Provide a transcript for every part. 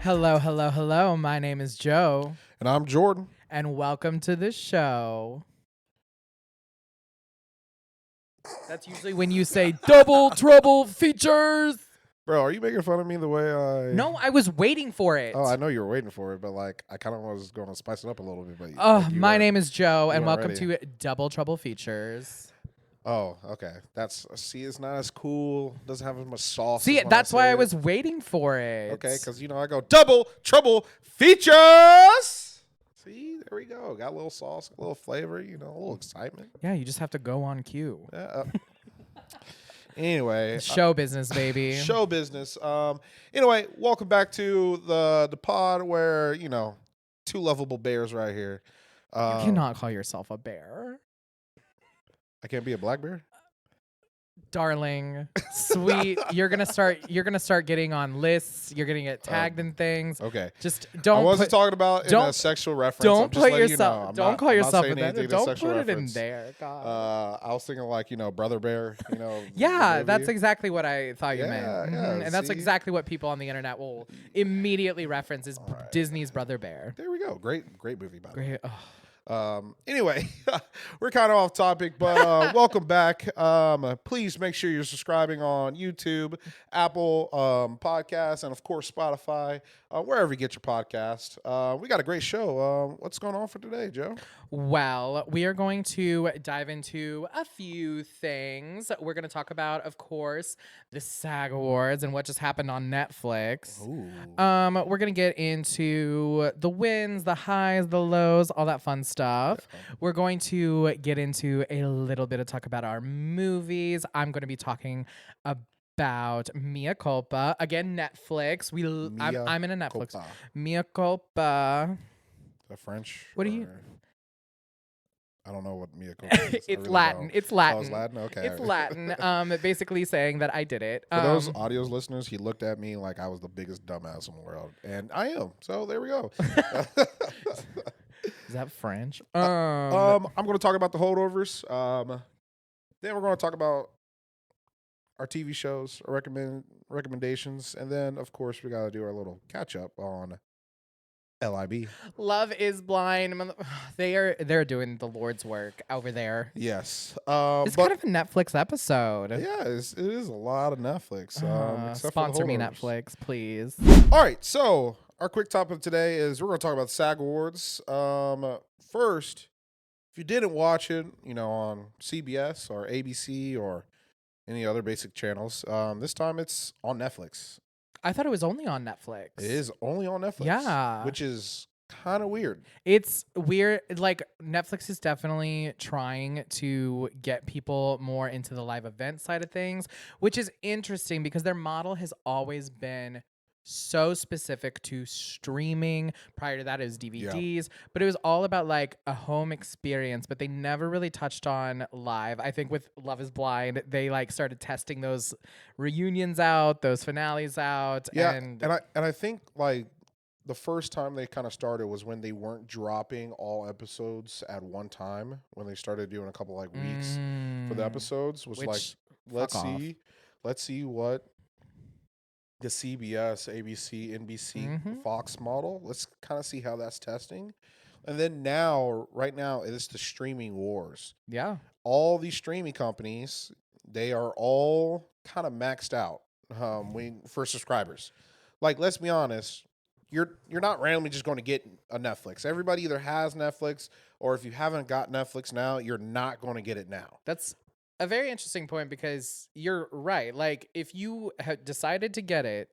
Hello, hello, hello. My name is Joe, And I'm Jordan. and welcome to the show. That's usually when you say double trouble features. Bro, are you making fun of me the way I... No, I was waiting for it. Oh, I know you were waiting for it, but like I kind of was going to spice it up a little bit. But My name is Joe, and weren't welcome ready. to Double Trouble Features. Oh, okay. See, it's not as cool. Doesn't have as much sauce. See, as when that's why say I it. was waiting for it. Okay, because I go double trouble features. See, there we go. Got a little sauce, a little flavor. A little excitement. Yeah, you just have to go on cue. Yeah. Anyway, Show business, baby. show business. Anyway, welcome back to the pod where two lovable bears right here. You cannot call yourself a bear. I can't be a black bear. Darling, sweet, you're gonna start getting on lists. You're gonna get tagged in things. Okay. Just don't. I wasn't talking about in a sexual reference. I'm Don't just put letting yourself. You know. Don't call yourself saying a anything bear. in Don't sexual put it in reference. there. God. I was thinking like Brother Bear. Yeah, the that's movie. exactly what I thought you Yeah, meant. yeah, And that's see? exactly what people on the internet will immediately reference is Disney's Brother Bear. There we go. Great movie by the way. Great. Oh. Anyway, we're kind of off topic, but welcome back. Please make sure you're subscribing on YouTube, Apple Podcasts, and of course Spotify, wherever you get your podcast. We got a great show. What's going on for today, Joe? Well, we are going to dive into a few things. We're going to talk about, of course, the SAG Awards and what just happened on Netflix. Ooh. We're going to get into the wins, the highs, the lows, all that fun stuff. We're going to get into a little bit of talk about our movies. I'm going to be talking about Mea Culpa. Again, Netflix. I'm in a Netflix. Culpa. Mea Culpa. The French. What do you... I don't know what Mea Culpa is. It's Latin. Don't. It's Latin. Oh, it's Latin? Okay. It's Latin. Basically saying that I did it. For those audios listeners, he looked at me like I was the biggest dumbass in the world. And I am. So there we go. Is that French? I'm going to talk about the holdovers. Then we're going to talk about our TV shows, our recommendations. And then, of course, we got to do our little catch up on LIB. Love is Blind. They're doing the Lord's work over there. Yes. It's kind of a Netflix episode. Yeah, it is a lot of Netflix. Except Sponsor for the me, holdovers. Netflix, please. All right, so our quick topic today is we're going to talk about the SAG Awards. First, if you didn't watch it, on CBS or ABC or any other basic channels, this time it's on Netflix. I thought it was only on Netflix. It is only on Netflix. Yeah. Which is kind of weird. It's weird. Like, Netflix is definitely trying to get people more into the live event side of things, which is interesting because their model has always been so specific to streaming. Prior to that, it was DVDs, but it was all about like a home experience, but they never really touched on live. I think with Love is Blind, they like started testing those reunions out, those finales out. Yeah, And I think like the first time they kind of started was when they weren't dropping all episodes at one time. When they started doing a couple like weeks for the episodes, was like let's see what the CBS, ABC, NBC, Fox model. Let's kind of see how that's testing. And then right now, it's the streaming wars. Yeah. All these streaming companies, they are all kind of maxed out for subscribers. Like, let's be honest, you're not randomly just going to get a Netflix. Everybody either has Netflix, or if you haven't got Netflix now, you're not going to get it now. That's a very interesting point because you're right. Like, if you have decided to get it,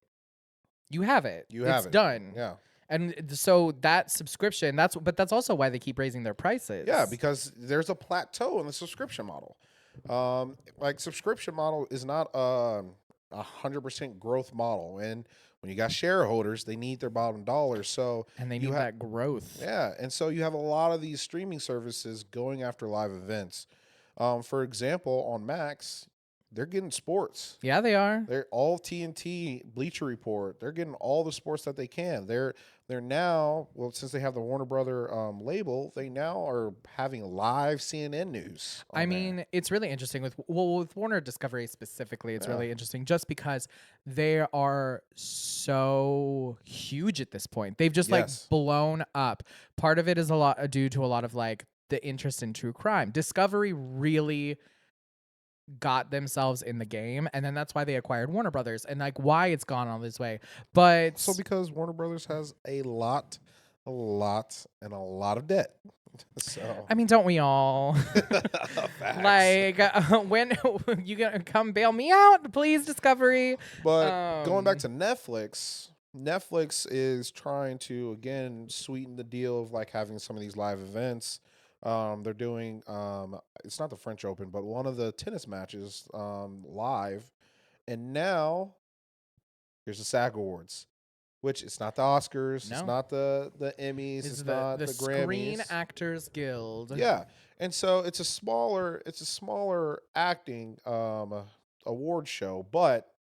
you have it. It's done. Yeah. And so that subscription, that's also why they keep raising their prices. Yeah, because there's a plateau in the subscription model. Like, subscription model is not a 100% growth model. And when you got shareholders, they need their bottom dollar. And they need that growth. Yeah. And so you have a lot of these streaming services going after live events. For example, on Max, they're getting sports. Yeah, they are. They're all TNT, Bleacher Report. They're getting all the sports that they can. They're now, well, since they have the Warner Brother label, they now are having live CNN news I on there. mean, it's really interesting with Warner Discovery specifically. It's Yeah. really interesting just because they are so huge at this point. They've just like Yes. blown up. Part of it is a lot due to a lot of like the interest in true crime. Discovery really got themselves in the game, and then that's why they acquired Warner Brothers and like why it's gone all this way. But So because Warner Brothers has a lot of debt. So I mean, don't we all? Facts. Like, when you gonna come bail me out, please, Discovery? But going back to Netflix is trying to again sweeten the deal of like having some of these live events. They're doing it's not the French Open, but one of the tennis matches live, and now here's the SAG Awards, which it's not the Oscars, it's No. not the Emmys, it's not the Screen Grammys. Actors Guild. Yeah, and so it's a smaller acting award show, but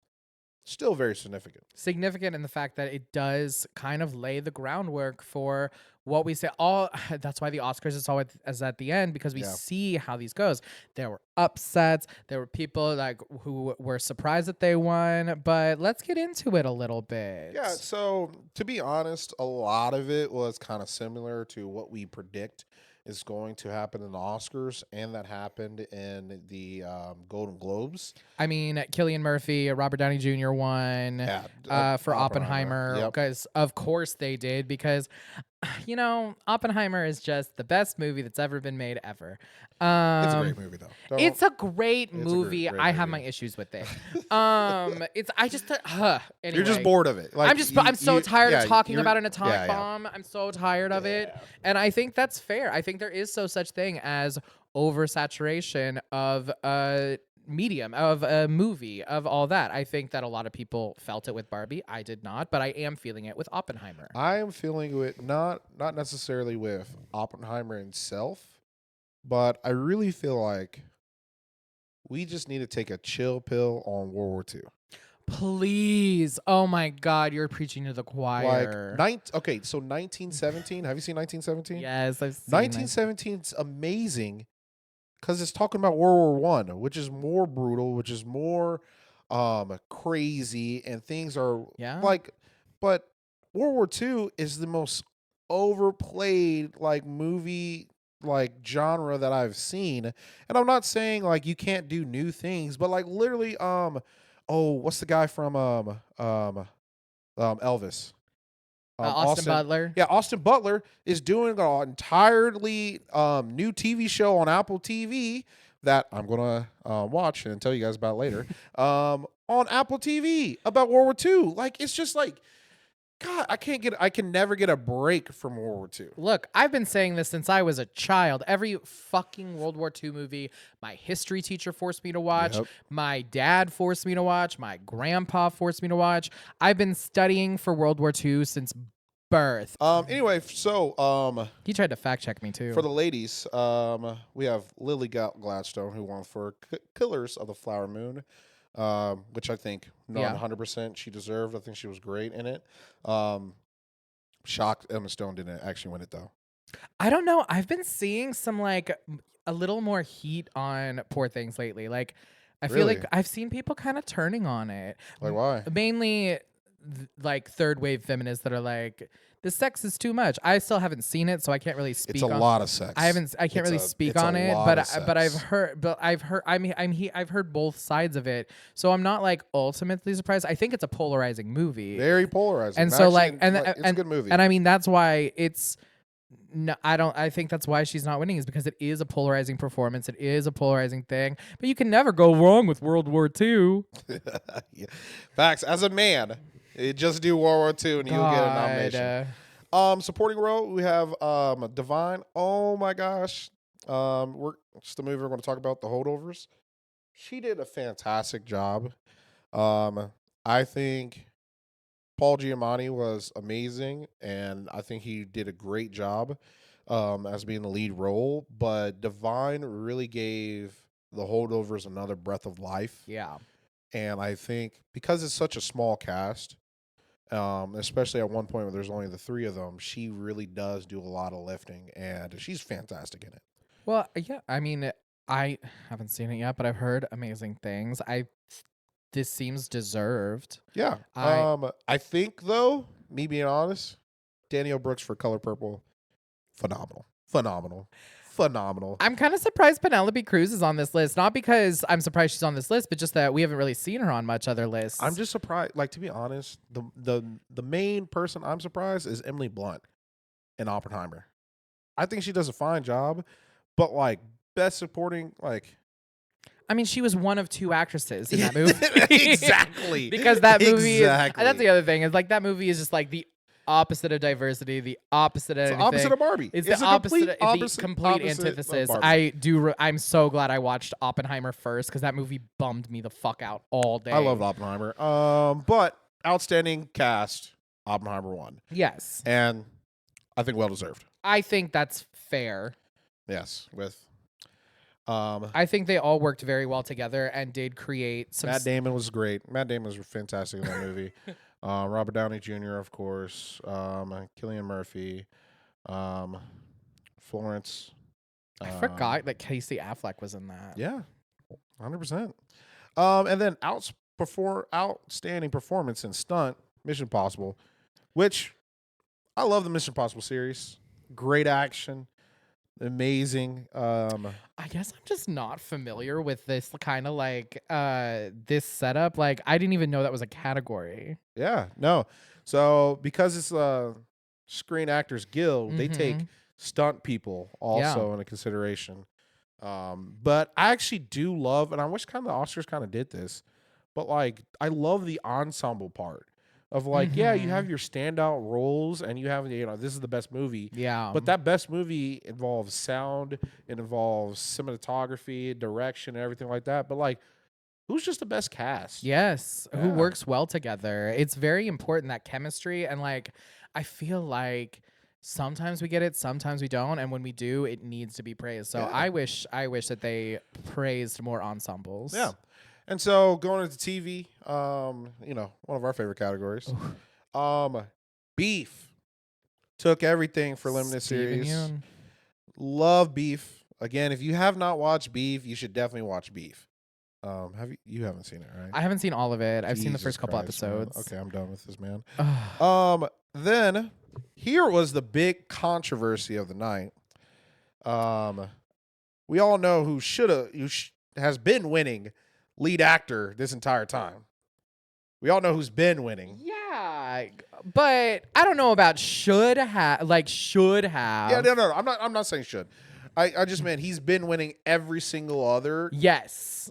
still very significant. Significant in the fact that it does kind of lay the groundwork for what we say. All that's why the Oscars is always as at the end, because we Yeah. see how these goes. There were upsets. There were people like who were surprised that they won. But let's get into it a little bit. Yeah, so to be honest, a lot of it was kind of similar to what we predict is going to happen in the Oscars, and that happened in the Golden Globes. I mean, Cillian Murphy, Robert Downey Jr. won for Oppenheimer, Yep. because of course they did, because you know, Oppenheimer is just the best movie that's ever been made ever. It's a great movie though. It's a great It's a movie. great I have movie. my issues with it. It's I just You're just anyway. bored of it. Like, I'm so tired of talking you're- about an atomic yeah, yeah. bomb. I'm so tired of it. Yeah. And I think that's fair. I think there is such thing as oversaturation of a medium, of a movie, of all that. I think that a lot of people felt it with Barbie. I did not, but I am feeling it with Oppenheimer. I am feeling it not necessarily with Oppenheimer himself, but I really feel like we just need to take a chill pill on World War II. Please. Oh my God, you're preaching to the choir. Okay, so 1917. Have you seen 1917? Yes, I've seen 1917 is amazing because it's talking about World War I, which is more brutal, which is more crazy, and things are Yeah. like. But World War II is the most overplayed like movie like genre that I've seen, and I'm not saying like you can't do new things, but like literally oh, what's the guy from Elvis? Austin Butler. Yeah, Austin Butler is doing an entirely new TV show on Apple TV that I'm gonna watch and tell you guys about later. On Apple TV about World War II. Like, it's just like, God, I can never get a break from World War II. Look, I've been saying this since I was a child. Every fucking World War II movie, my history teacher forced me to watch. Yep. My dad forced me to watch. My grandpa forced me to watch. I've been studying for World War II since birth. Anyway, so He tried to fact check me too. for the ladies, we have Lily Gladstone, who won for Killers of the Flower Moon, which I think Yeah. 100% she deserved. I think she was great in it. Shocked Emma Stone didn't actually win it though. I don't know. I've been seeing some like a little more heat on Poor Things lately. Like, I feel like Really? I've seen people kind of turning on it. Like, why? Mainly like third wave feminists that are like, the sex is too much. I still haven't seen it, so I can't really speak. It's a lot of sex. I can't It's really a- speak it's a on it, lot but of I've sex. heard. I've heard both sides of it, so I'm not like ultimately surprised. I think it's a polarizing movie, Very polarizing. and so like, it's a good movie. and I mean that's why it's. No, I think that's why she's not winning, is because it is a polarizing performance. It is a polarizing thing, but you can never go wrong with World War II. Yeah. Facts. As a man, just do World War II and you'll get a nomination. Supporting role, we have Divine. Oh my gosh. It's the movie we're going to talk about, The Holdovers. She did a fantastic job. I think Paul Giamatti was amazing, and I think he did a great job as being the lead role. But Divine really gave The Holdovers Another Breath of Life. Yeah. And I think because it's such a small cast, especially at one point where there's only the three of them, she really does do a lot of lifting, and she's fantastic in it. Well, yeah. I mean, I haven't seen it yet, but I've heard amazing things. This seems deserved. Yeah. I think though, me being honest, Danielle Brooks for Color Purple, phenomenal. I'm kind of surprised Penelope Cruz is on this list. Not because I'm surprised she's on this list, but just that we haven't really seen her on much other lists. I'm just surprised. Like, to be honest, the main person I'm surprised is Emily Blunt in Oppenheimer. I think she does a fine job, but like best supporting, like. I mean, she was one of two actresses in that movie. Exactly. Because that movie exactly. That's the other thing. Is like that movie is just like the opposite of diversity, the opposite of it's anything. the opposite of Barbie. It's the complete antithesis. I'm so glad I watched Oppenheimer first because that movie bummed me the fuck out all day. I loved Oppenheimer. But outstanding cast, Oppenheimer won. Yes. And I think well deserved. I think that's fair. Yes, with I think they all worked very well together and did create some. Matt Damon was great. Matt Damon was fantastic in that movie. Robert Downey Jr., of course. Cillian Murphy. Florence. I forgot that Casey Affleck was in that. Yeah, 100%. And then outstanding performance in stunt, Mission Impossible, which I love the Mission Impossible series. Great action. Amazing. I guess I'm just not familiar with this kind of like this setup. Like I didn't even know that was a category. Yeah, no. So because it's a Screen Actors Guild, they take stunt people also into consideration. But I actually do love, and I wish kind of the Oscars kind of did this, but like I love the ensemble part. Of like, yeah, you have your standout roles and you have, this is the best movie. Yeah. But that best movie involves sound, it involves cinematography, direction, and everything like that. But like, who's just the best cast? Yes. Yeah. Who works well together. It's very important, that chemistry. And like, I feel like sometimes we get it, sometimes we don't. And when we do, it needs to be praised. So I wish that they praised more ensembles. Yeah. And so going into TV, one of our favorite categories, Beef took everything for limited series. Yeun. Love Beef. Again, if you have not watched Beef, you should definitely watch Beef. You haven't seen it, right? I haven't seen all of it. I've seen the Jesus first couple Christ, episodes. man. Okay, I'm done with this, man. Then here was the big controversy of the night. We all know who has been winning lead actor this entire time. We all know who's been winning. Yeah, but I don't know about should have. Yeah, no. I'm not saying should. I just meant he's been winning every single other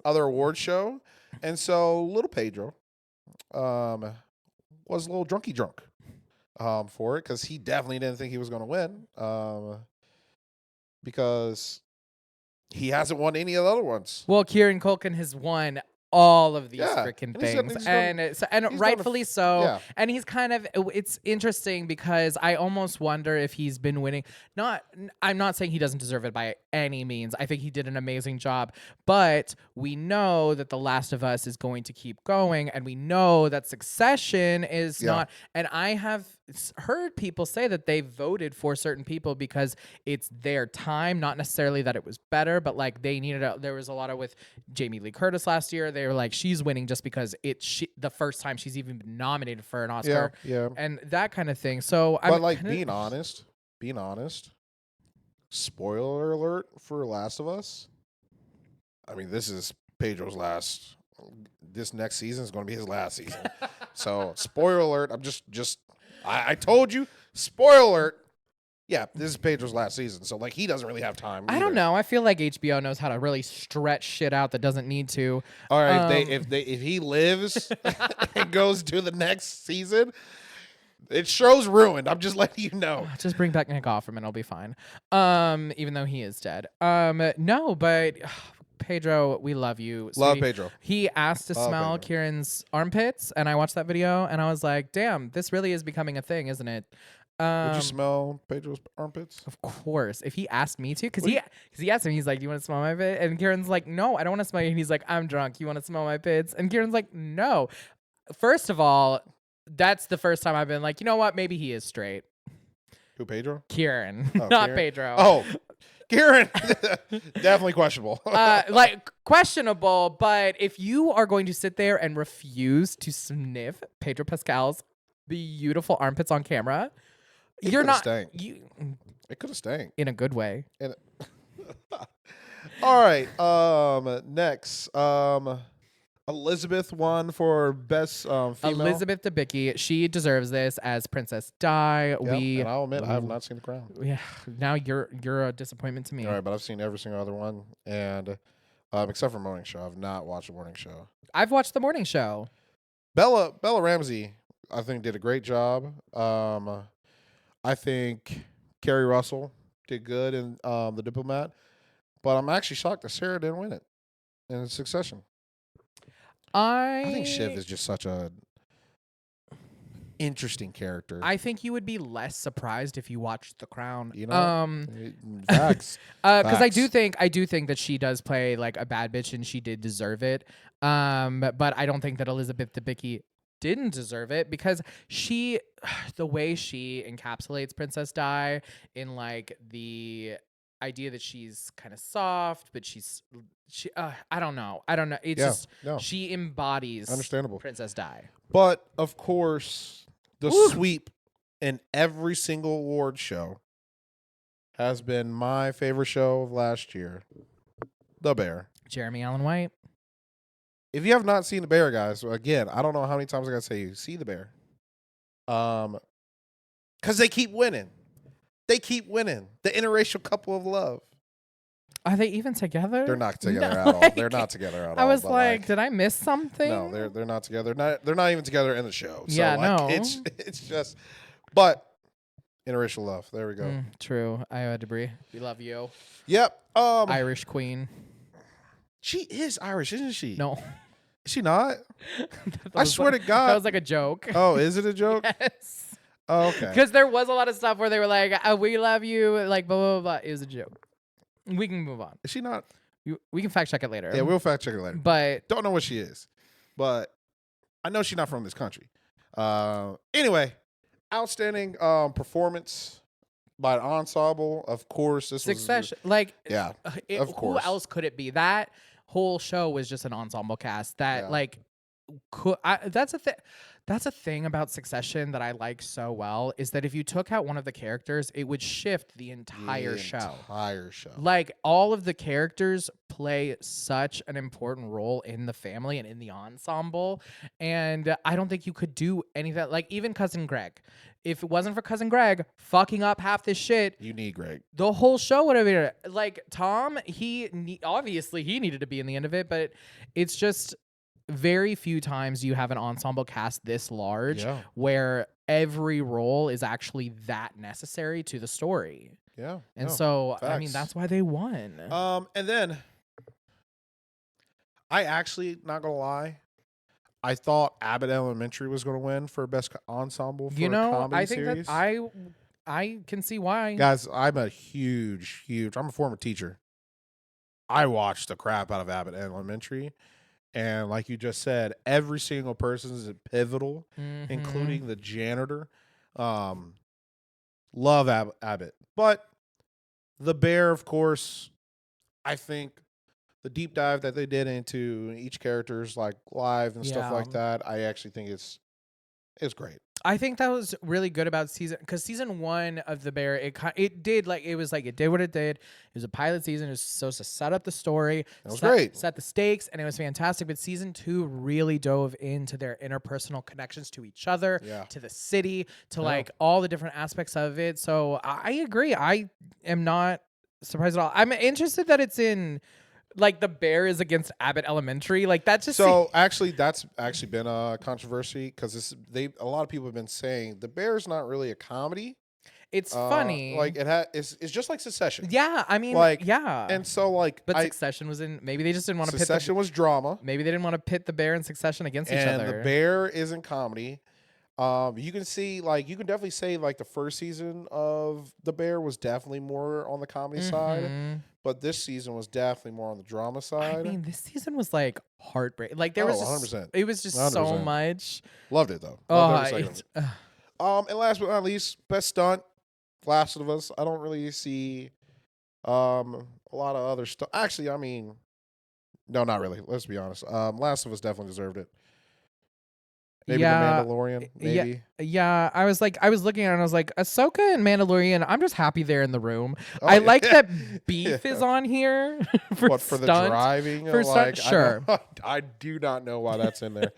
award show, and so little Pedro, was a little drunk for it because he definitely didn't think he was going to win, because he hasn't won any of the other ones. Well, Kieran Culkin has won all of these freaking things, and rightfully so. Yeah. And he's kind of, it's interesting because I almost wonder if he's been winning. I'm not saying he doesn't deserve it by any means. I think he did an amazing job, but we know that The Last of Us is going to keep going, and we know that Succession is not. And I have heard people say that they voted for certain people because it's their time, not necessarily that it was better, but like they needed there was a lot of with Jamie Lee Curtis last year. They were like, she's winning just because it's the first time she's even been nominated for an Oscar, and that kind of thing. So but like being honest, spoiler alert for Last of Us. I mean, this is Pedro's last. This next season is going to be his last season. So spoiler alert. I'm just I told you, spoiler alert. Yeah, this is Pedro's last season, so like he doesn't really have time. I don't know. I feel like HBO knows how to really stretch shit out that doesn't need to. All right, if he lives and goes to the next season, it show's ruined. I'm just letting you know. Just bring back Nick Offerman, it'll be fine. Even though he is dead. No, but Pedro, we love you. Love sweetie. Pedro. He asked to smell Pedro. Kieran's armpits, and I watched that video, and I was like, damn, this really is becoming a thing, isn't it? Would you smell Pedro's armpits? Of course. If he asked me to, because he asked me, he's like, "Do you want to smell my pit?" And Kieran's like, "No, I don't want to smell you." And he's like, "I'm drunk. You want to smell my pits?" And Kieran's like, "No." First of all, that's the first time I've been like, you know what? Maybe he is straight. Who, Pedro? Kieran, Oh, not Kieran? Pedro. Oh, Kieran. Definitely questionable. Like questionable, but if you are going to sit there and refuse to sniff Pedro Pascal's beautiful armpits on camera, you're not. Stank. You It could have stank. in a good way. All right. Next. Elizabeth won for best female. Elizabeth Debicki, she deserves this as Princess Di. Yep, and I'll admit I have not seen The Crown. Yeah, now you're a disappointment to me. All right, but I've seen every single other one, and except for Morning Show, I've not watched the Morning Show. I've watched the morning show. Bella Ramsey, I think, did a great job. I think Kerry Russell did good in The Diplomat, but I'm actually shocked that Sarah didn't win it in Succession. I think Shiv is just such a interesting character. I think you would be less surprised if you watched The Crown. You know, facts. Because I do think that she does play like a bad bitch, and she did deserve it. But I don't think that Elizabeth Debicki didn't deserve it, because the way she encapsulates Princess Di in like the idea that she's kind of soft, but I don't know. It's she embodies understandable Princess Di. But of course, the sweep in every single award show has been my favorite show of last year, The Bear. Jeremy Allen White. If you have not seen The Bear, guys, again, I don't know how many times I gotta say you see The Bear. Because they keep winning. They keep winning. The interracial couple of love. Are they even together? They're not together at all. They're not together at all. I was like, did I miss something? No, they're not together. They're not even together in the show. So yeah, no. It's just, but interracial love. There we go. True. Iowa Debris. We love you. Yep. Irish queen. She is Irish, isn't she? No. Is she not? I swear to God. That was like a joke. Oh, is it a joke? Yes. Oh, okay. Because there was a lot of stuff where they were like, we love you, like, blah, blah, blah. It was a joke. We can move on. Is she not? We can fact check it later. Yeah, we'll fact check it later. But don't know what she is. But I know she's not from this country. Anyway, outstanding performance by an ensemble. Of course, this Succession. was... Like, yeah, of course. Who else could it be? That whole show was just an ensemble cast that, like... That's a thing about Succession that I like so well, is that if you took out one of the characters, it would shift the entire show. Like, all of the characters play such an important role in the family and in the ensemble, and I don't think you could do anything. Like, even Cousin Greg. If it wasn't for Cousin Greg fucking up half this shit, you need Greg. The whole show would have been like Tom. Obviously he needed to be in the end of it, but it's just very few times you have an ensemble cast this large where every role is actually that necessary to the story. Yeah. And so, facts. I mean, that's why they won. And then I actually, not gonna lie, I thought Abbott Elementary was gonna win for best ensemble for a comedy series. That I can see why. Guys, I'm a huge, I'm a former teacher. I watched the crap out of Abbott Elementary. And like you just said, every single person is pivotal, including the janitor. Love Abbott. But The Bear, of course, I think the deep dive that they did into each character's like live and stuff like that, I actually think it's great. I think that was really good about season 1 of The Bear. It did what it did. It was a pilot season. It was supposed to set up the story. It was great. Set the stakes, and it was fantastic. But season 2 really dove into their interpersonal connections to each other, to the city, to like all the different aspects of it. So I agree. I am not surprised at all. I'm interested that it's in... Like, The Bear is against Abbott Elementary. Like, that just... So, actually, that's actually been a controversy, because a lot of people have been saying The Bear is not really a comedy. It's funny. Like, it's just like Succession. Yeah, I mean, And so, like... But Succession was in... Maybe they just didn't want to pit... Succession was drama. Maybe they didn't want to pit The Bear and Succession against each other. And The Bear isn't comedy. You can see, like, you can definitely say, like, the first season of The Bear was definitely more on the comedy side, but this season was definitely more on the drama I side. mean, this season was like heartbreak. Like there Oh, was just 100%. it was just so 100%. much. Loved it though. Loved Oh, every second of it. And last but not least, best stunt, Last of Us. I don't really see a lot of other stuff. Actually, I mean, no, not really. Let's be honest. Last of Us definitely deserved it. Maybe The yeah, Mandalorian, yeah, maybe. yeah. I was looking at it and I was like, Ahsoka and Mandalorian. I'm just happy they're in the room. Oh I yeah. like that Beef is on here for What, for the stunt. driving? For stunt, Like, sure. I do not know why that's in there.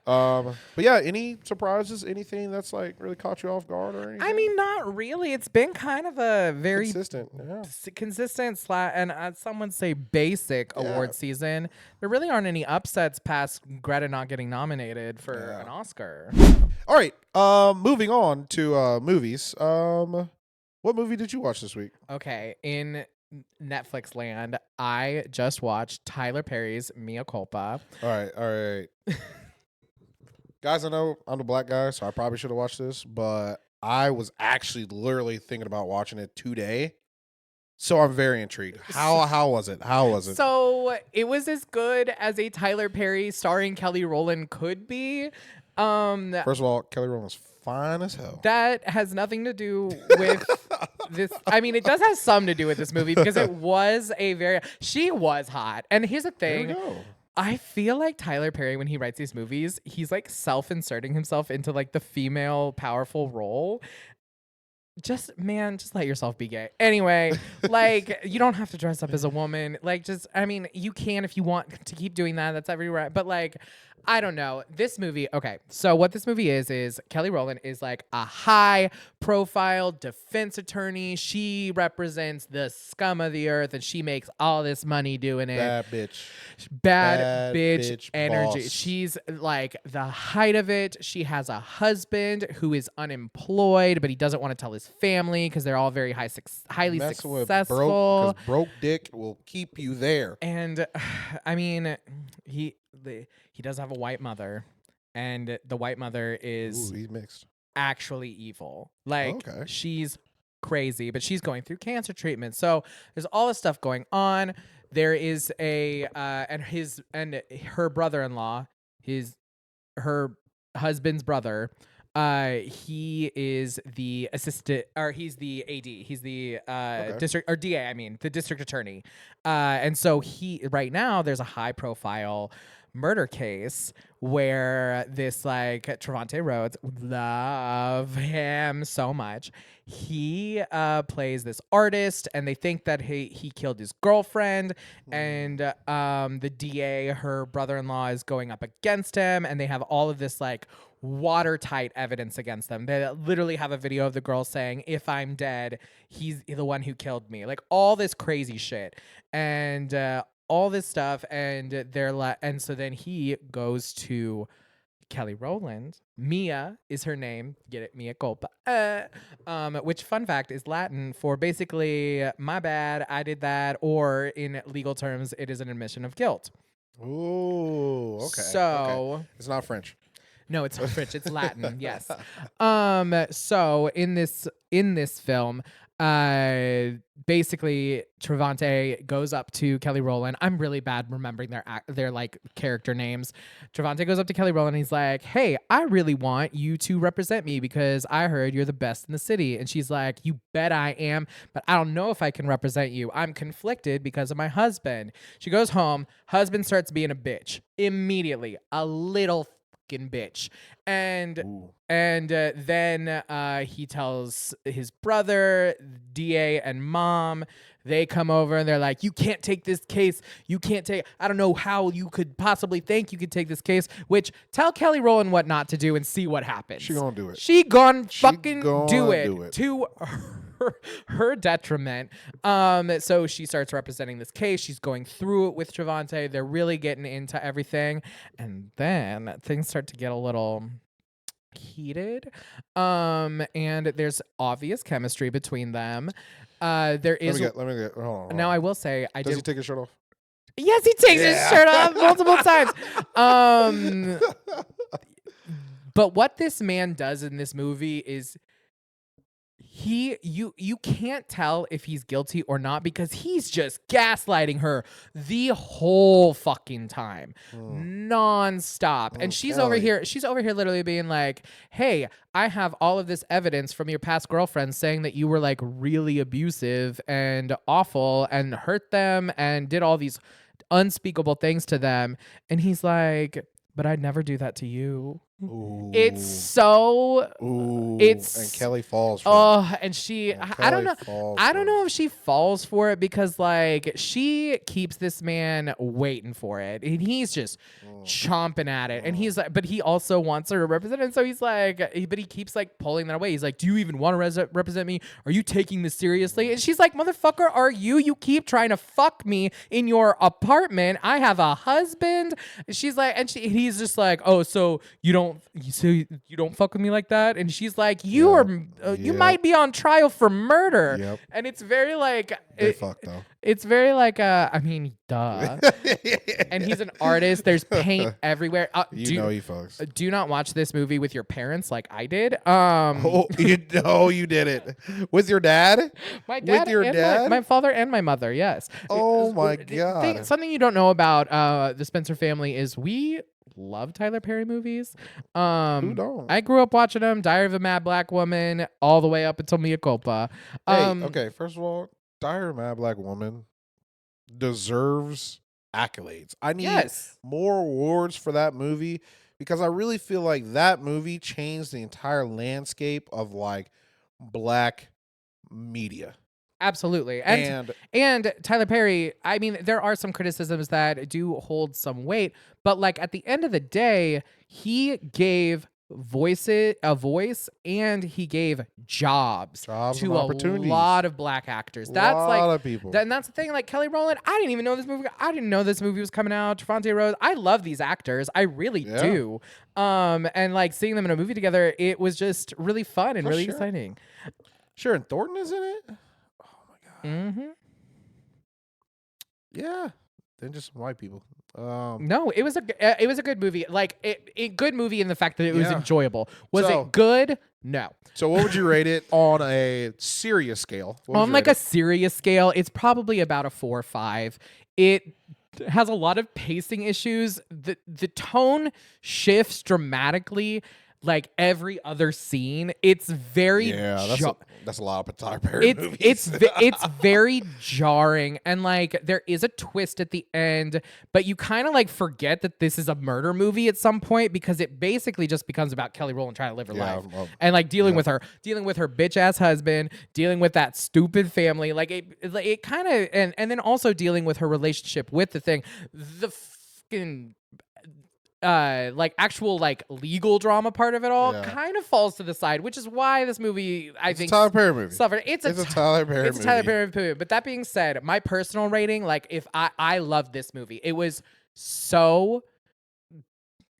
But yeah, any surprises? Anything that's like really caught you off guard or anything? I mean, not really. It's been kind of a very consistent. Yeah. consistent and some would say basic award season. There really aren't any upsets past Greta not getting nominated for an Oscar. All right. Moving on to movies. What movie did you watch this week? Okay, in Netflix land, I just watched Tyler Perry's Mea Culpa. All right. Guys, I know I'm the black guy, so I probably should have watched this, but I was actually literally thinking about watching it today. So I'm very intrigued. How was it? How was it? So it was as good as a Tyler Perry starring Kelly Rowland could be. First of all, Kelly Rowland's fine as hell. That has nothing to do with this. I mean, it does have some to do with this movie because it was she was hot. And here's the thing. There we go. I feel like Tyler Perry, when he writes these movies, he's like self-inserting himself into like the female powerful role. Just let yourself be gay. Anyway, like you don't have to dress up as a woman. Like I mean, you can if you want to keep doing that. That's everywhere. But like, I don't know. This movie, okay. So what this movie is Kelly Rowland is like a high profile defense attorney. She represents the scum of the earth and she makes all this money doing it. Bad bitch. Bad bitch energy. Boss. She's like the height of it. She has a husband who is unemployed, but he doesn't want to tell his family because they're all very highly successful. Because broke dick will keep you there. And I mean, he does have a white mother, and the white mother is he's mixed. actually evil. Like she's crazy, but she's going through cancer treatment. So there's all this stuff going on. There is and her brother-in-law, her husband's brother. He is the assistant, or he's the AD. He's the district or DA. I mean, the district attorney. And so right now there's a high-profile murder case where this like Trevante Rhodes, love him so much. He plays this artist, and they think that he killed his girlfriend, and the DA, her brother-in-law, is going up against him, and they have all of this like watertight evidence against them. They literally have a video of the girl saying, "If I'm dead, he's the one who killed me." Like all this crazy shit, and all this stuff, and and so then he goes to Kelly Rowland. Mia is her name. Get it? Mea Culpa. Which, fun fact, is Latin for basically my bad, I did that, or in legal terms, it is an admission of guilt. Ooh, okay. So it's not French. No, it's not French. It's Latin. Yes. So in this film, basically Trevante goes up to Kelly Rowland. I'm really bad remembering their like character names. Trevante goes up to Kelly Rowland and he's like, "Hey, I really want you to represent me because I heard you're the best in the city." And she's like, "You bet I am, but I don't know if I can represent you. I'm conflicted because of my husband." She goes home. Husband starts being a bitch immediately. A little bitch. And then he tells his brother, DA, and mom. They come over and they're like, "You can't take this case. You can't take, I don't know how you could possibly think you could take this case," which tell Kelly Rowland what not to do and see what happens. She gonna do it. She gonna fucking do it to her detriment. So she starts representing this case. She's going through it with Trevante. They're really getting into everything. And then things start to get a little heated. And there's obvious chemistry between them. There is. Let me get. Hold on. Now I will say, Does he take his shirt off? Yes, he takes his shirt off multiple times. But what this man does in this movie is you can't tell if he's guilty or not because he's just gaslighting her the whole fucking time, nonstop. And she's over here literally being like, hey, I have all of this evidence from your past girlfriends saying that you were like really abusive and awful and hurt them and did all these unspeakable things to them. And he's like, but I'd never do that to you. Ooh. It's so and Kelly falls for it. And she And I don't know I don't know if she falls for it because like she keeps this man waiting for it and he's just chomping at it and he's like, but he also wants her to represent it, so he's like, but he keeps like pulling that away. He's like, do you even want to represent me? Are you taking this seriously? And she's like, motherfucker, are you keep trying to fuck me in your apartment. I have a husband. She's like, and he's just like, oh, so you don't fuck with me like that? And she's like, you might be on trial for murder. Yep. And it's very like They fuck though. it's very like I mean, duh. And he's an artist. There's paint everywhere. You know he fucks. Do not watch this movie with your parents like I did. You did it with your dad. My dad, with your dad, my father, and my mother. Yes. Oh my god. Something you don't know about the Spencer family is we love Tyler Perry movies. Who don't? I grew up watching them. Diary of a Mad Black Woman, all the way up until Mea Culpa. Okay. First of all, Diary of a Mad Black Woman deserves accolades. I need more awards for that movie because I really feel like that movie changed the entire landscape of like black media. Absolutely. And Tyler Perry, I mean, there are some criticisms that do hold some weight, but like at the end of the day, he gave a voice and he gave jobs to and opportunities. A lot of black actors. That's a like lot of people. And that's the thing. Like Kelly Rowland, I didn't even know this movie. I didn't know this movie was coming out. Trevante Rose, I love these actors. I really do. And like seeing them in a movie together, it was just really fun and really exciting. Sharon Thornton is in it. Mm-hmm. Yeah, they're just some white people. No, it was a good movie. Like a good movie in the fact that it was enjoyable. Was it good? No. So what would you rate it on a serious scale? On like a serious scale, it's probably about a 4 or 5. It has a lot of pacing issues. The tone shifts dramatically. Like every other scene, it's very that's a lot of Tyler Perry movies. It's very jarring, and like there is a twist at the end, but you kind of like forget that this is a murder movie at some point because it basically just becomes about Kelly Rowland trying to live her life and like dealing with her bitch ass husband, dealing with that stupid family, like it kind of and then also dealing with her relationship with the thing, the fucking. Like actual like legal drama part of it all kind of falls to the side, which is why this movie I think Tyler Perry movie suffered. It's a Tyler Perry movie. But that being said, my personal rating, like if I love this movie, it was so.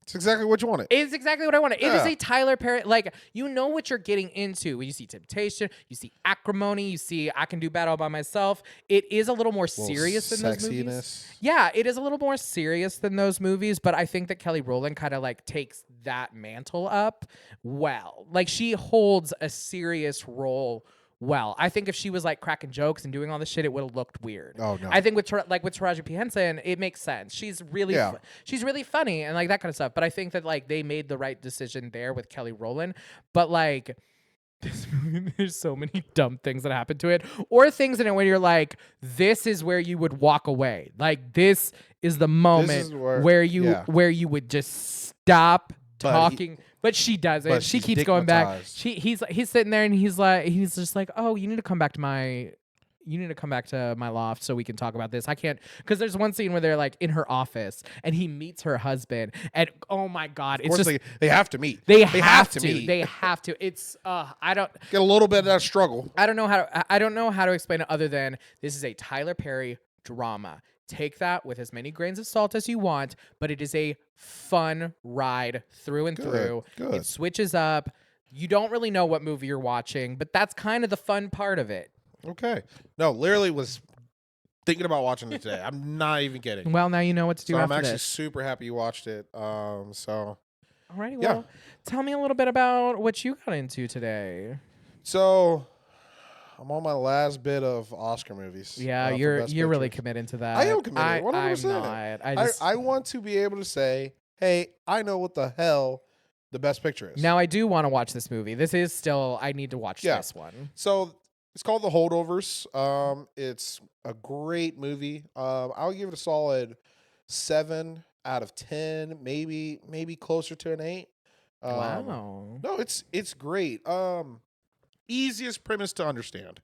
It's exactly what you wanted. It's exactly what I wanted. It is a Tyler Perry, like, you know what you're getting into when you see temptation, you see acrimony, you see I can do bad all by myself. It is a little more serious than those movies. Yeah, it is a little more serious than those movies, but I think that Kelly Rowland kind of like takes that mantle up well. Like she holds a serious role well. I think if she was like cracking jokes and doing all this shit, it would have looked weird. Oh no! I think with Taraji P. Henson, it makes sense. She's really she's really funny and like that kind of stuff. But I think that like they made the right decision there with Kelly Rowland. But like this movie, there's so many dumb things that happen to it, or things in it where you're like, this is where you would walk away. Like this is the moment where you would just stop talking. But she doesn't. She keeps going back. He's sitting there and he's just like, oh, you need to come back to my loft so we can talk about this. I can't, because there's one scene where they're like in her office and he meets her husband and oh my god, it's just they have to meet. They have to meet. They have to. It's I don't get a little bit of that struggle. I don't know how to explain it other than this is a Tyler Perry drama. Take that with as many grains of salt as you want, but it is a fun ride through and through. Good. It switches up. You don't really know what movie you're watching, but that's kind of the fun part of it. Okay. No, literally was thinking about watching it today. I'm not even kidding. Well, now you know what to do after this. I'm actually super happy you watched it. So Alrighty, Yeah. well, tell me a little bit about what you got into today. So I'm on my last bit of Oscar movies Yeah, for you're Best you're really Pictures. committed to I that. am committed, I'm 100%. not. I I, just I want to be able to say, hey, I know what the hell the Best Picture is. now I do want to watch this movie. This is still I need to watch Yeah. this one. So it's called The Holdovers. It's a great movie. I'll give it a solid 7 out of 10, maybe closer to an 8. Wow. No, it's great. Easiest premise to understand.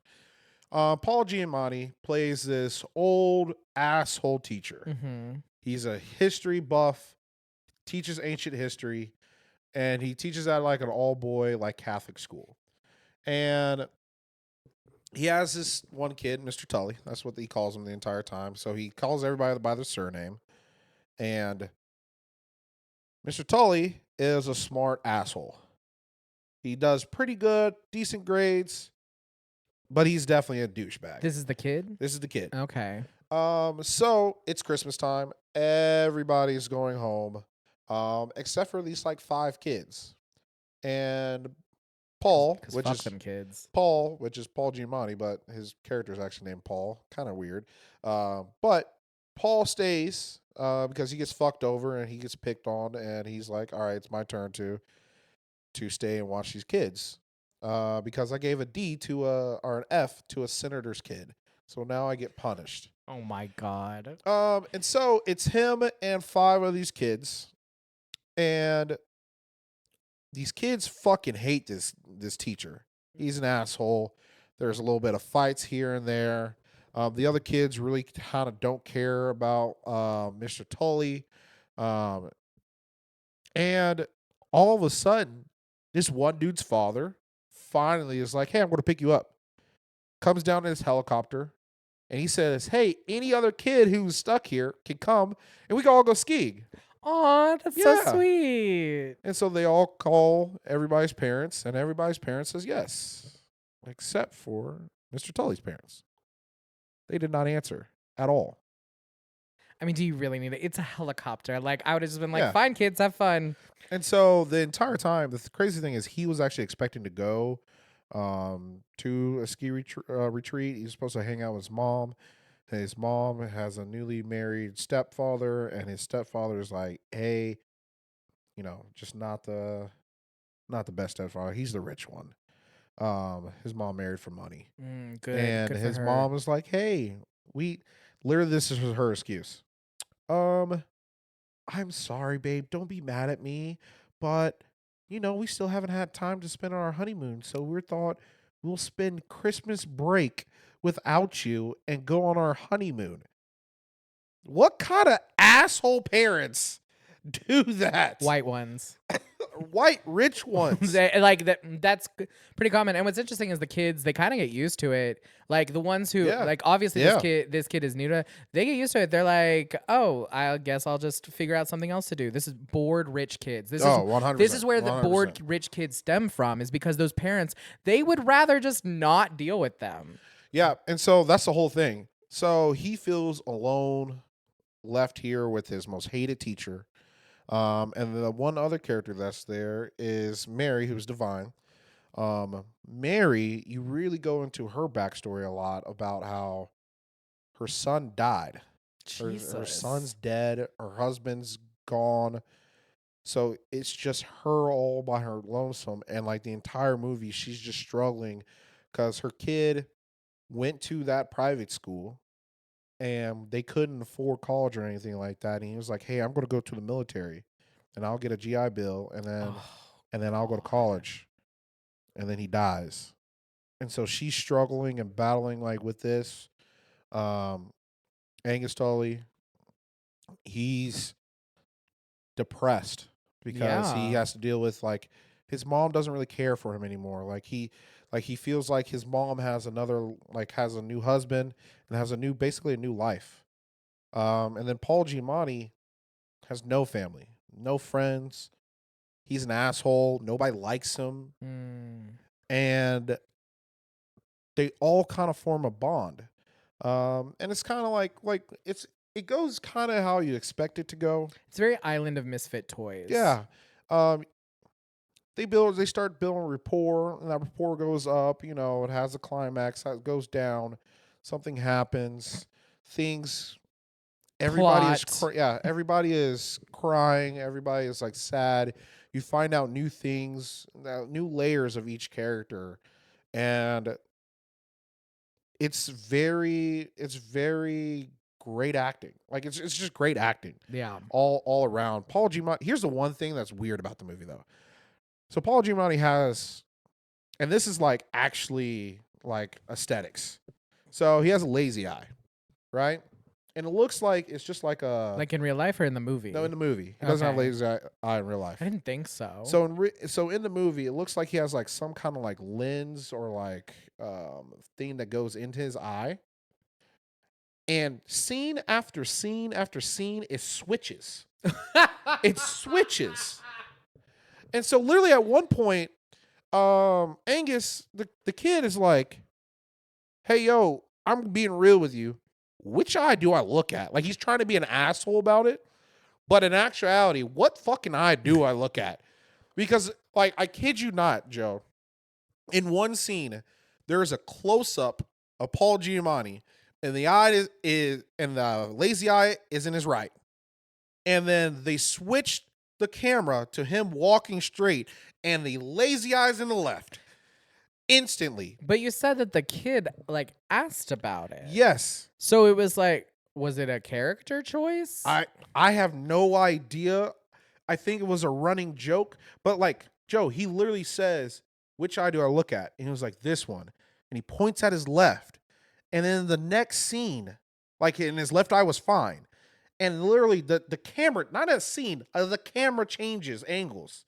Paul Giamatti plays this old asshole teacher. Mm-hmm. He's a history buff, teaches ancient history, and he teaches at like an all boy like Catholic school. And he has this one kid, Mr. Tully. That's what he calls him the entire time. So he calls everybody by their surname. And Mr. Tully is a smart asshole. He does pretty good, decent grades, but he's definitely a douchebag. This is the kid? This is the kid. Okay. So it's Christmas time. Everybody's going home, except for at least like 5 kids. And Paul, Because which fuck is them kids. Paul, which is Paul Giamatti, but his character is actually named Paul. Kind of weird. But Paul stays because he gets fucked over and he gets picked on, and he's like, "All right, it's my turn to stay and watch these kids." Because I gave a D to or an F to a senator's kid, so now I get punished. Oh my god. And so it's him and 5 of these kids, and these kids fucking hate this teacher. He's an asshole. There's a little bit of fights here and there. The other kids really kind of don't care about Mr. Tully. Um, and all of a sudden, this one dude's father finally is like, "Hey, I'm going to pick you up." Comes down in his helicopter, and he says, "Hey, any other kid who's stuck here can come, and we can all go skiing." Aw, that's so Yeah. sweet. And so they all call everybody's parents, and everybody's parents says yes, except for Mr. Tully's parents. They did not answer at all. I mean, do you really need it? It's a helicopter. Like, I would have just been like, Yeah. fine, kids, have fun. And so the entire time, the crazy thing is he was actually expecting to go to a ski retreat. He was supposed to hang out with his mom. His mom has a newly married stepfather, and his stepfather is like, "Hey, just not the best stepfather. He's the rich one." His mom married for money. Good. And Good for his her. mom was like, "Hey, we literally this is her excuse. Um, I'm sorry, babe. Don't be mad at me, but we still haven't had time to spend on our honeymoon, so we thought we'll spend Christmas break without you and go on our honeymoon." What kind of asshole parents do that? White ones. White rich ones. Like that's pretty common. And what's interesting is the kids, they kind of get used to it. Like the ones who Yeah. like obviously Yeah. this kid is new to it. They get used to it. They're like, "Oh, I guess I'll just figure out something else to do." This is bored rich kids. This is 100%. this is where the 100%. bored rich kids stem from, is because those parents, they would rather just not deal with them. Yeah, and so that's the whole thing. So he feels alone, left here with his most hated teacher. And the one other character that's there is Mary, who's divine. Mary, you really go into her backstory a lot about how her son died. Her son's dead. Her husband's gone. So it's just her all by her lonesome. And like the entire movie, she's just struggling because her kid went to that private school and they couldn't afford college or anything like that. And he was like, "Hey, I'm going to go to the military and I'll get a GI Bill and then I'll go to college." And then he dies. And so she's struggling and battling like with this. Angus Tully, he's depressed because he Yeah. has to deal with like his mom doesn't really care for him anymore. Like he feels like his mom has has a new husband and has basically a new life. And then Paul Giamatti has no family, no friends. He's an asshole. Nobody likes him. And they all kind of form a bond. And it's kind of like it goes kind of how you expect it to go. It's very Island of Misfit Toys. Yeah. Um, they start building rapport, and that rapport goes up. You know, it has a climax, it goes down, something happens, things. Plot. Everybody is crying. Everybody is like sad. You find out new things, new layers of each character, and it's very great acting. Like it's just great acting Yeah. all around. Paul Giamatti. Here's the one thing that's weird about the movie though. So Paul Giamatti has, and this is like actually like aesthetics. So he has a lazy eye, right? And it looks like it's just like a Like in real life or in the movie? no in the movie. He doesn't have Okay. lazy eye in real life. I didn't think so. So in the movie, it looks like he has like some kind of like lens or like thing that goes into his eye. And scene after scene after scene, it switches. It switches. And so literally at one point, Angus, the kid is like, hey, yo, I'm being real with you. Which eye do I look at? Like he's trying to be an asshole about it. But in actuality, what fucking eye do I look at? Because, like, I kid you not, Joe, in one scene, there is a close-up of Paul Giamatti, and the eye and the lazy eye is in his right. And then they switched the camera to him walking straight, and the lazy eye's in the left. Instantly. But you said that the kid like asked about it. Yes. So it was like, was it a character choice? I have no idea. I think it was a running joke, but like Joe, he literally says, "Which eye do I look at?" And he was like, "This one," and he points at his left. And then the next scene, like in his left eye was fine, and literally the camera, not a scene, the camera changes angles.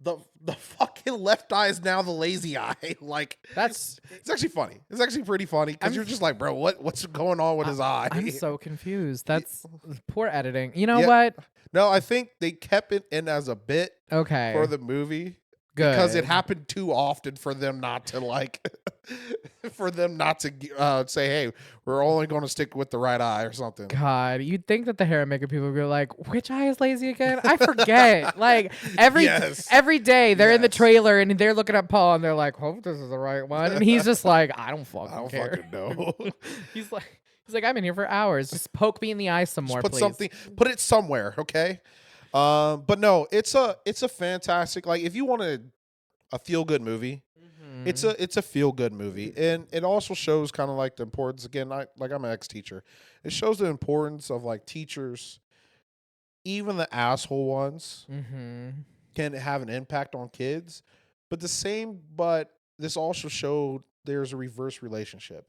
The fucking left eye is now the lazy eye. Like That's it's actually funny. It's actually pretty funny because you're just like, bro, what's going on with his eye? I'm so confused. That's poor editing. You know Yeah. what? No, I think they kept it in as a bit Okay. for the movie Good. because it happened too often for them not to like, say, hey, we're only going to stick with the right eye or something. God, you'd think that the hair and makeup people would be like, which eye is lazy again? I forget. Like every day they're in the trailer and they're looking at Paul and they're like, hope this is the right one. And he's just like, I don't fucking know. He's like, I'm in here for hours. Just poke me in the eye some more, please. Put it somewhere, okay? But no, it's a fantastic, like if you wanted a feel good movie, it's a feel good movie, and it also shows kind of like the importance. Again, I'm an ex-teacher. It shows the importance of like teachers, even the asshole ones, can have an impact on kids. But this also showed there's a reverse relationship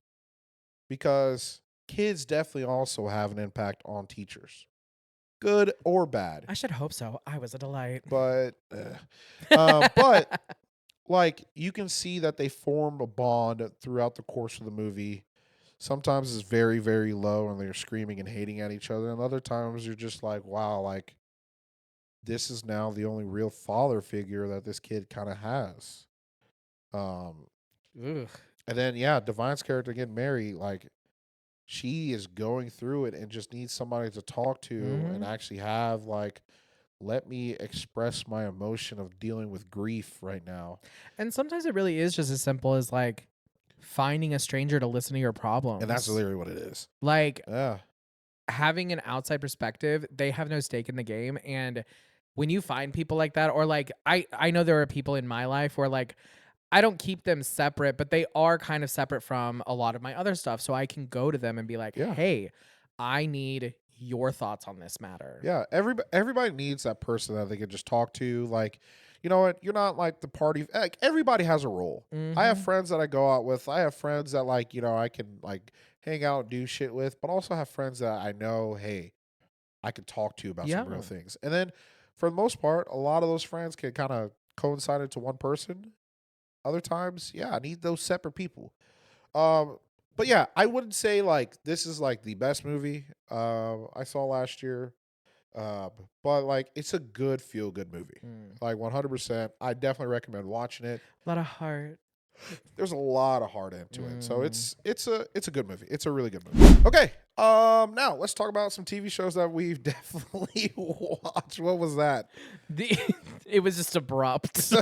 because kids definitely also have an impact on teachers, good or bad. I should hope so. I was a delight. But like you can see that they form a bond throughout the course of the movie. Sometimes it's very, very low and they're screaming and hating at each other. And other times you're just like, wow, like this is now the only real father figure that this kid kind of has. And then, Divine's character again, Mary, like she is going through it and just needs somebody to talk to and actually have like, let me express my emotion of dealing with grief right now. And sometimes it really is just as simple as like finding a stranger to listen to your problems. And that's literally what it is. Like having an outside perspective, they have no stake in the game. And when you find people like that, or like I know there are people in my life where like I don't keep them separate, but they are kind of separate from a lot of my other stuff. So I can go to them and be like, hey, I need your thoughts on this matter. Yeah, everybody needs that person that they can just talk to. Like, you know what? You're not like the party. Like everybody has a role. I have friends that I go out with. I have friends that like, you know, I can like hang out and do shit with, but also have friends that I know, hey, I can talk to about some real things. And then for the most part, a lot of those friends can kind of coincide into one person. Other times, I need those separate people. But yeah, I wouldn't say like this is like the best movie I saw last year. But like it's a good feel good movie. Like 100%. I definitely recommend watching it. A lot of heart. There's a lot of heart into it. So it's a good movie. It's a really good movie. Okay. Now let's talk about some TV shows that we've definitely watched. What was that? The it was just abrupt.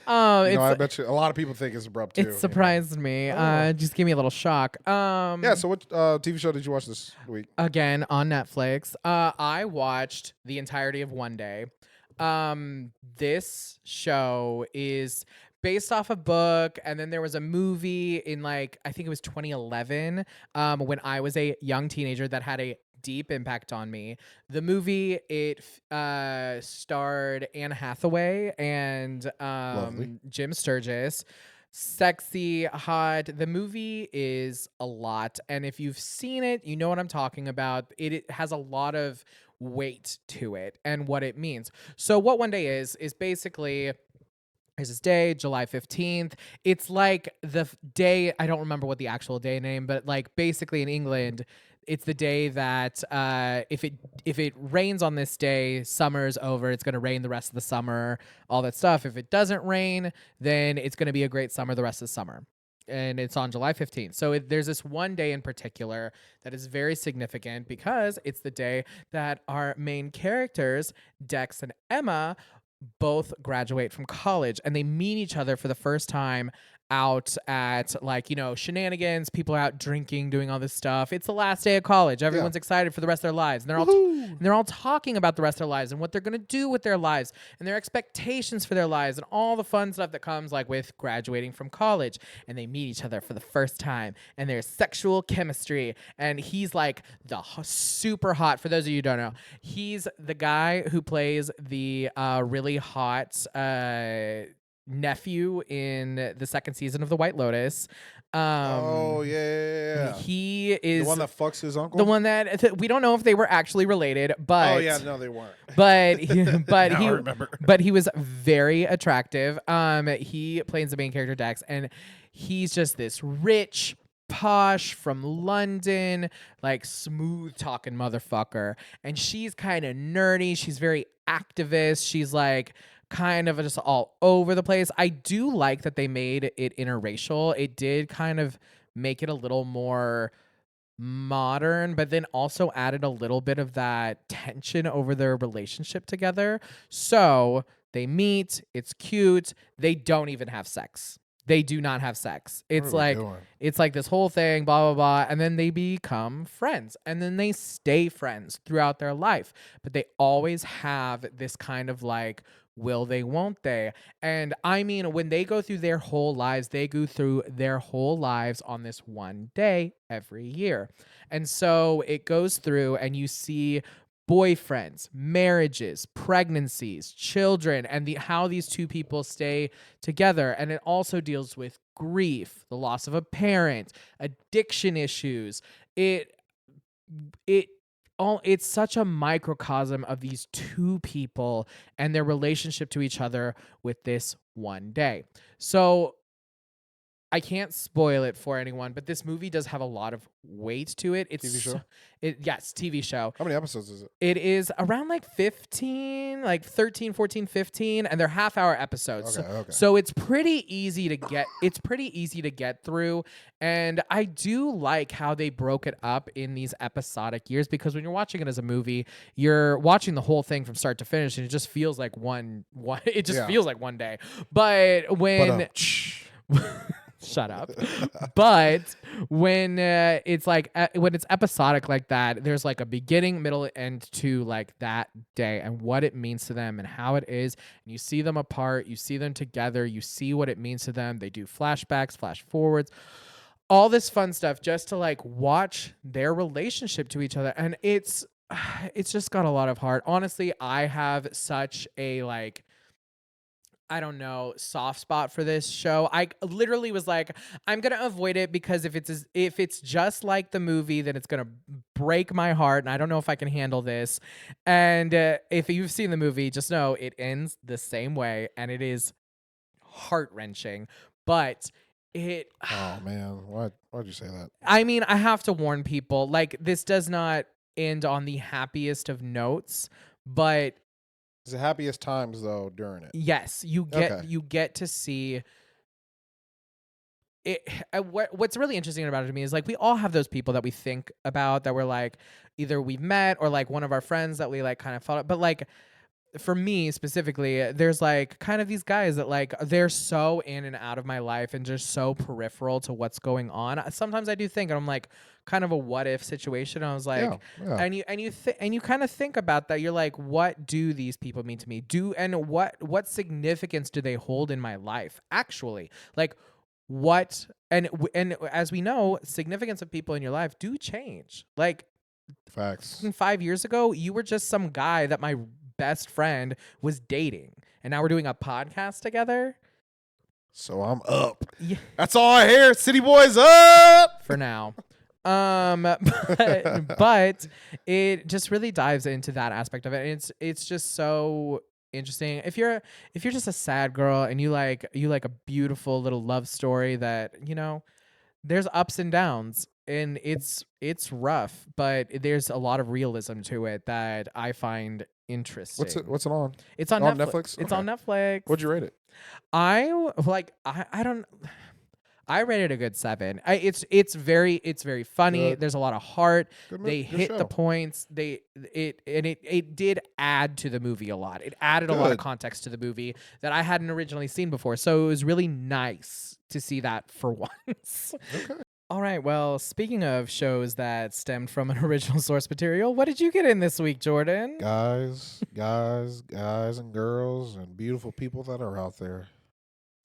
I It's bet you a lot of people think it's abrupt it too. surprised me. Oh. Just gave me a little shock. Yeah. So what TV show did you watch this week? Again on Netflix. I watched the entirety of One Day. This show is based off a book, and then there was a movie in like I think it was 2011, when I was a young teenager that had a deep impact on me. The movie starred Anne Hathaway and Lovely. Jim Sturgis. Sexy, hot. The movie is a lot. And if you've seen it, you know what I'm talking about. It has a lot of weight to it and what it means. So, what One Day is basically there's this day, July 15th. It's like day, I don't remember what the actual day name, but like basically in England, it's the day that if it rains on this day, summer's over. It's gonna rain the rest of the summer, all that stuff. If it doesn't rain, then it's gonna be a great summer the rest of the summer. And it's on July 15th. So there's this one day in particular that is very significant because it's the day that our main characters, Dex and Emma, both graduate from college and they meet each other for the first time out at like, shenanigans. People are out drinking, doing all this stuff. It's the last day of college. Everyone's excited for the rest of their lives. And they're all talking about the rest of their lives and what they're going to do with their lives and their expectations for their lives and all the fun stuff that comes like with graduating from college. And they meet each other for the first time and there's sexual chemistry. And he's like super hot. For those of you who don't know, he's the guy who plays the really hot nephew in the second season of The White Lotus. Oh yeah. He is the one that fucks his uncle. the one that we don't know if they were actually related, but Oh yeah, no, they weren't. but Now I remember. but he was very attractive. He plays the main character Dex, and he's just this rich, posh from London, like smooth talking motherfucker. And she's kind of nerdy. She's very activist. She's like kind of just all over the place. I do like that they made it interracial. It did kind of make it a little more modern, but then also added a little bit of that tension over their relationship together. So they meet, it's cute. They don't even have sex. They do not have sex. What are we doing? It's like this whole thing, blah blah blah, and then they become friends, and then they stay friends throughout their life. But they always have this kind of like, will they, won't they? And I mean, when they go through their whole lives, they go through their whole lives on this one day every year. And so it goes through, and you see boyfriends, marriages, pregnancies, children, and how these two people stay together. And it also deals with grief, the loss of a parent, addiction issues. It's such a microcosm of these two people and their relationship to each other with this one day. So I can't spoil it for anyone, but this movie does have a lot of weight to it. It's TV show? Yes, TV show. How many episodes is it? It is around like 15, like 13, 14, 15, and they're half-hour episodes. Okay. So it's pretty easy to get through. And I do like how they broke it up in these episodic years, because when you're watching it as a movie, you're watching the whole thing from start to finish, and it just feels like one it just feels like one day. But when shut up. But when it's like when it's episodic like that, there's like a beginning, middle, end to like that day and what it means to them and how it is. And you see them apart, you see them together, you see what it means to them. They do flashbacks, flash forwards, all this fun stuff just to like watch their relationship to each other. And it's just got a lot of heart. Honestly, I have such a like, I don't know, soft spot for this show. I literally was like, I'm gonna avoid it because if it's just like the movie, then it's gonna break my heart, and I don't know if I can handle this. And if you've seen the movie, just know it ends the same way, and it is heart wrenching. But it. Oh man, why'd you say that? I mean, I have to warn people. Like, this does not end on the happiest of notes, but. It's the happiest times though during it. Yes, you get to see what's really interesting about it to me is like we all have those people that we think about that we're like either we've met or like one of our friends that we like kind of follow. But like for me specifically, there's like kind of these guys that like they're so in and out of my life and just so peripheral to what's going on. Sometimes I do think, and I'm like kind of a what if situation. I was like, Yeah. and you kind of think about that. You're like, what do these people mean to me? And what significance do they hold in my life? Actually, like what and as we know, significance of people in your life do change. Like Facts. 5 years ago, you were just some guy that my best friend was dating, and now we're doing a podcast together. So I'm up. Yeah. That's all I hear. City boys up For now. But it just really dives into that aspect of it. And it's just so interesting. If you're just a sad girl and you like a beautiful little love story that, there's ups and downs and it's rough, but there's a lot of realism to it that I find interesting. What's it on? It's on Netflix. It's on Netflix. What'd you rate it? I don't. I rated a good 7. It's very funny. Good. There's a lot of heart. Good They hit show. the points. It did add to the movie a lot. It added a lot of Good. context to the movie that I hadn't originally seen before. So it was really nice to see that for once. Okay. All right. Well, speaking of shows that stemmed from an original source material, what did you get in this week, Jordan? Guys and girls and beautiful people that are out there.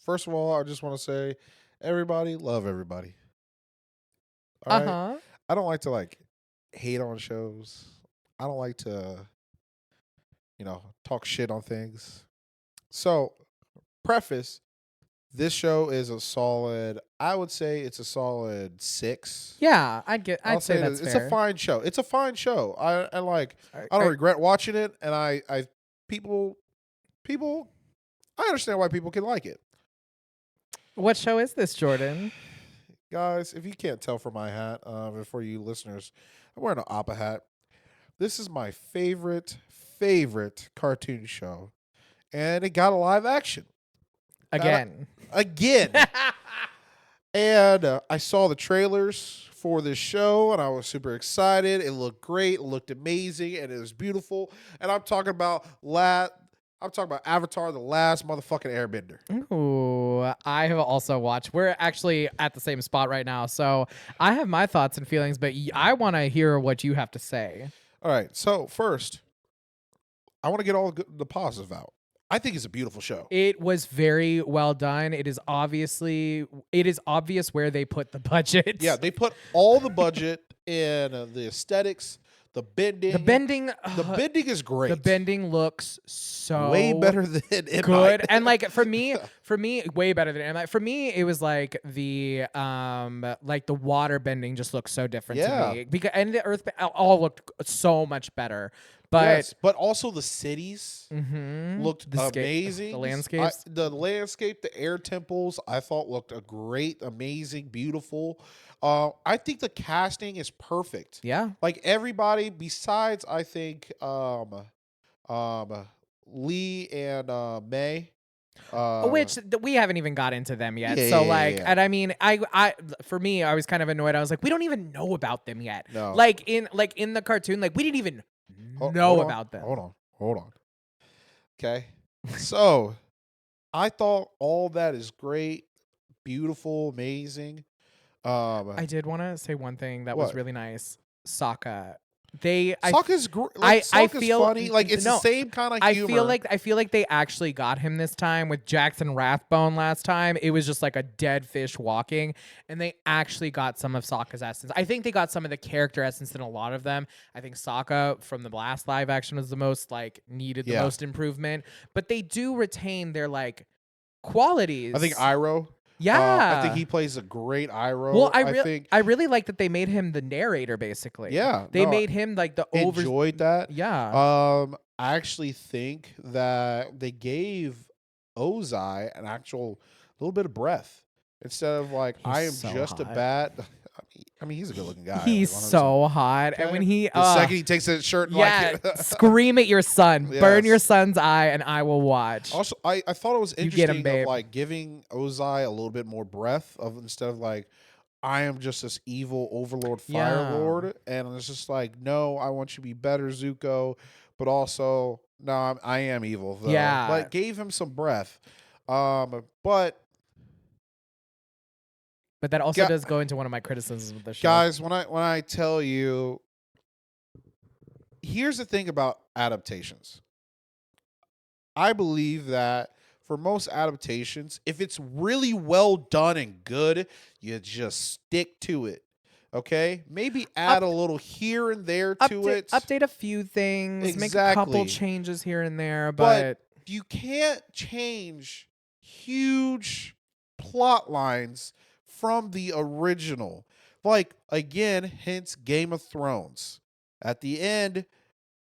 First of all, I just want to say everybody love everybody. All right? I don't like to like hate on shows. I don't like to talk shit on things. So, preface, this show is a solid, I would say it's a solid 6. Yeah, I'd say that's it's fair. a fine show. It's a fine show. I don't regret watching it, and I people I understand why people can like it. What show is this, Jordan? Guys, if you can't tell from my hat, for you listeners, I'm wearing an Appa hat. This is my favorite cartoon show, and it got a live action. Again. And I saw the trailers for this show, and I was super excited. It looked great. It looked amazing, and it was beautiful. And I'm talking about Avatar: The Last motherfucking Airbender. Ooh, I have also watched. We're actually at the same spot right now, so I have my thoughts and feelings, but I want to hear what you have to say. All right. So first, I want to get all the positive out. I think it's a beautiful show. It was very well done. It is obvious where they put the budget. Yeah, they put all the budget in the aesthetics, the bending. The bending is great. The bending looks so way better than M. good. Night. And like for me, way better than M. Night. For me, it was like the water bending just looked so different to me. And the earth all looked so much better. But yes, but also the cities looked amazing. The landscapes. The landscape, the air temples, I thought looked great, amazing, beautiful. I think the casting is perfect. Yeah. Like everybody besides, I think, Lee and May. Which we haven't even got into them yet. Yeah. And I mean, I for me, I was kind of annoyed. I was like, we don't even know about them yet. No. Like in the cartoon, like we didn't even know about them. Hold on. Okay. So I thought all that is great, beautiful, amazing. I did want to say one thing that was really nice. Sokka. Sokka's great. I feel funny. Like it's the same kind of humor. I feel like they actually got him this time with Jackson Rathbone last time. It was just like a dead fish walking, and they actually got some of Sokka's essence. I think they got some of the character essence in a lot of them. I think Sokka from the last live action was the most needed the most improvement, but they do retain their qualities. I think Iroh. Yeah, I think he plays a great Iroh. Well, I really like that they made him the narrator, basically. Yeah, they made him enjoyed that. Yeah. I actually think that they gave Ozai an actual little bit of breath instead of I am so just hot. a bat. I I mean, he's a good looking guy. He's Like 100%. so hot. And when Okay. he The second he takes his shirt, yeah, like scream at your son. Burn your yes. son's eye and I will watch. Also, I thought it was You get him, interesting of babe. like giving Ozai a little bit more breath of instead of like I am just this evil overlord fire Yeah. lord, and it's just like no, I want you to be better, Zuko, but also no, I am evil though. Yeah. But gave him some breath. But But that also ga- does go into one of my criticisms of the show. guys, when I tell you, here's the thing about adaptations. I believe that for most adaptations, if it's really well done and good, you just stick to it. Okay? Maybe add a little here and there to it. Update a few things, make a couple Exactly. changes here and there, But but you can't change huge plot lines from the original. Like, again, hence Game of Thrones. At the end,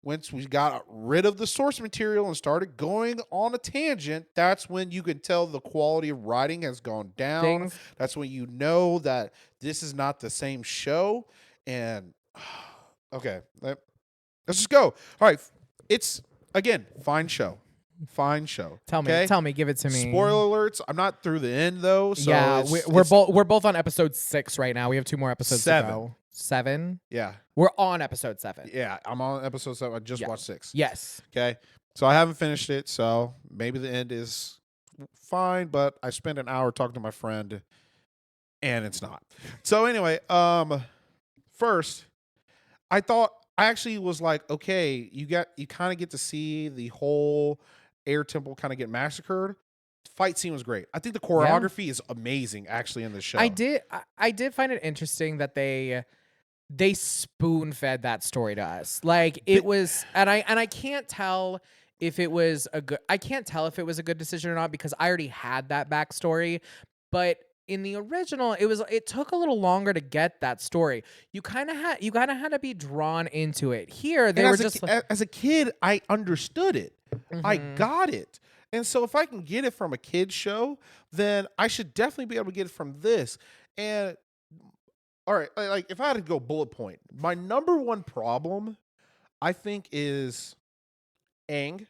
once we got rid of the source material and started going on a tangent, that's when you can tell the quality of writing has gone down. things. That's when you know that this is not the same show. And okay, let's just go. All right, it's again fine show, fine show. Tell me, give it to me. Spoiler alerts. I'm not through the end though. So yeah, it's, we're both on episode 6 right now. We have 2 more episodes 7. to go. 7. Yeah, We're on episode 7. yeah. I'm on episode 7. I just watched 6. Yes. Okay. So I haven't finished it, so maybe the end is fine, but I spent an hour talking to my friend and it's not. So anyway, first, I actually was like, okay, you kind of get to see the whole air temple kind of get massacred. Fight scene was great. I think the choreography is amazing actually in the show. I did find it interesting that they spoon-fed that story to us. Like it was, and I can't tell if it was a good decision or not because I already had that backstory. But in the original, it took a little longer to get that story. You kind of had to be drawn into it. Here, they were just as a kid, I understood it. I Mhm. got it. And so if I can get it from a kid's show, then I should definitely be able to get it from this. And all right, like if I had to go bullet point, my number one problem, I think, is Aang.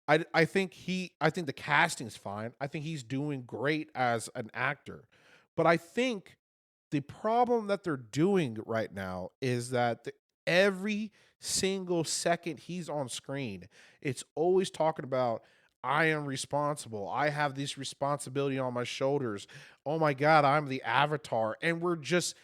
I think the casting's fine. I think he's doing great as an actor. But I think the problem that they're doing right now is that every single second he's on screen, it's always talking about I am responsible. I have this responsibility on my shoulders. Oh my God, I'm the avatar. And we're just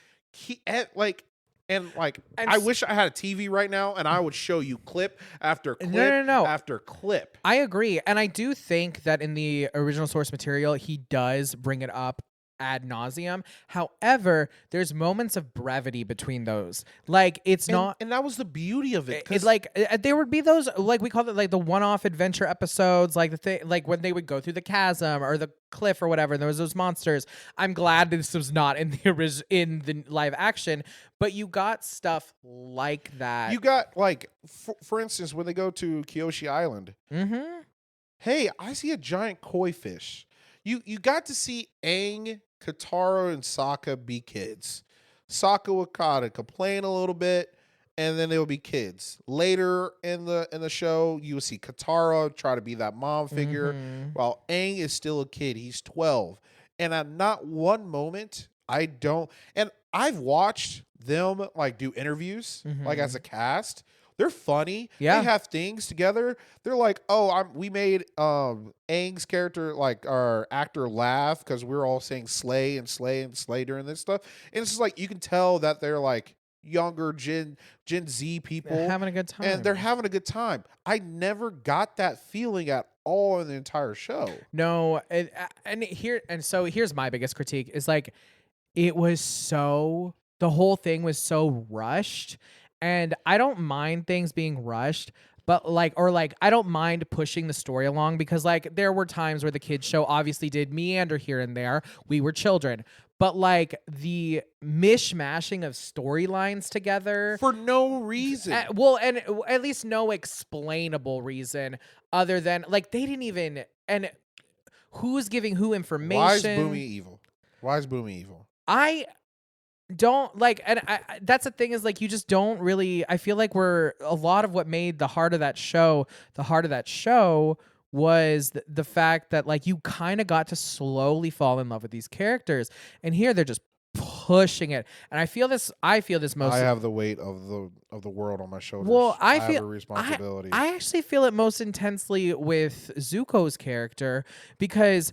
I wish I had a TV right now and I would show you clip after clip after clip. I agree. And I do think that in the original source material, he does bring it up ad nauseum. However, there's moments of brevity between those. Like it's not, and that was the beauty of it. it's like there would be those, like we call it like the one-off adventure episodes, like the thing, like when they would go through the chasm or the cliff or whatever. And there was those monsters. I'm glad this was not in the live action, but you got stuff like that. You got like, for instance, when they go to Kyoshi Island. Mm-hmm. Hey, I see a giant koi fish. You got to see Aang, Katara, and Sokka be kids. Sokka would kind of complain a little bit, and then they would be kids. Later in the show, you will see Katara try to be that mom figure, while Aang is still a kid. He's 12. And at not one moment, and I've watched them like do interviews, like as a cast. They're funny. Yeah. They have things together. They're like, oh, we made Aang's character, like our actor, laugh because we're all saying slay and slay and slay during this stuff. And it's just like you can tell that they're like younger Gen Z people. They're having a good time. And they're having a good time. I never got that feeling at all in the entire show. No, so here's my biggest critique is like the whole thing was so rushed. And I don't mind things being rushed, but I don't mind pushing the story along because like there were times where the kids show obviously did meander here and there. We were children, but like the mishmashing of storylines together for no reason. And at least no explainable reason other than like they didn't even, and who's giving who information. Why is Boomy evil? don't like, and that's the thing is like you just don't really. I feel like we're a lot of what made the heart of that show was the fact that like you kind of got to slowly fall in love with these characters, and here they're just pushing it, and I feel this most. I have the weight of the world on my Well, shoulders. I I have feel a responsibility. I actually feel it most intensely with Zuko's character because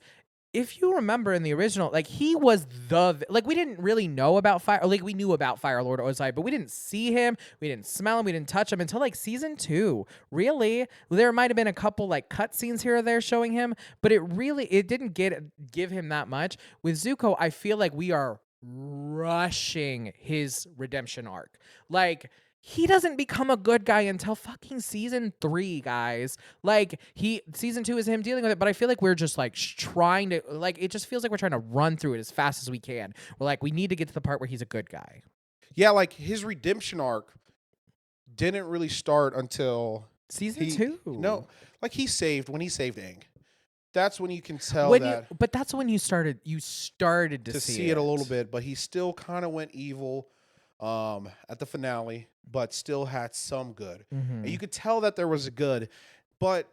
if you remember in the original, like he was like we didn't really know about Fire, like we knew about Fire Lord Ozai, but we didn't see him, we didn't smell him, we didn't touch him until like season 2. Really, there might have been a couple like cutscenes here or there showing him, but it didn't give him that much. With Zuko, I feel like we are rushing his redemption arc. Like he doesn't become a good guy until fucking season 3, guys. Like season 2 is him dealing with it, but I feel like we're just like trying to like it just feels like we're trying to run through it as fast as we can. We're like we need to get to the part where he's a good guy. Yeah, like his redemption arc didn't really start until Season 2. No, like he saved Aang. That's when you can tell but that's when you started to see it a little bit, but he still kind of went evil at the finale, but still had some good. And you could tell that there was a good, but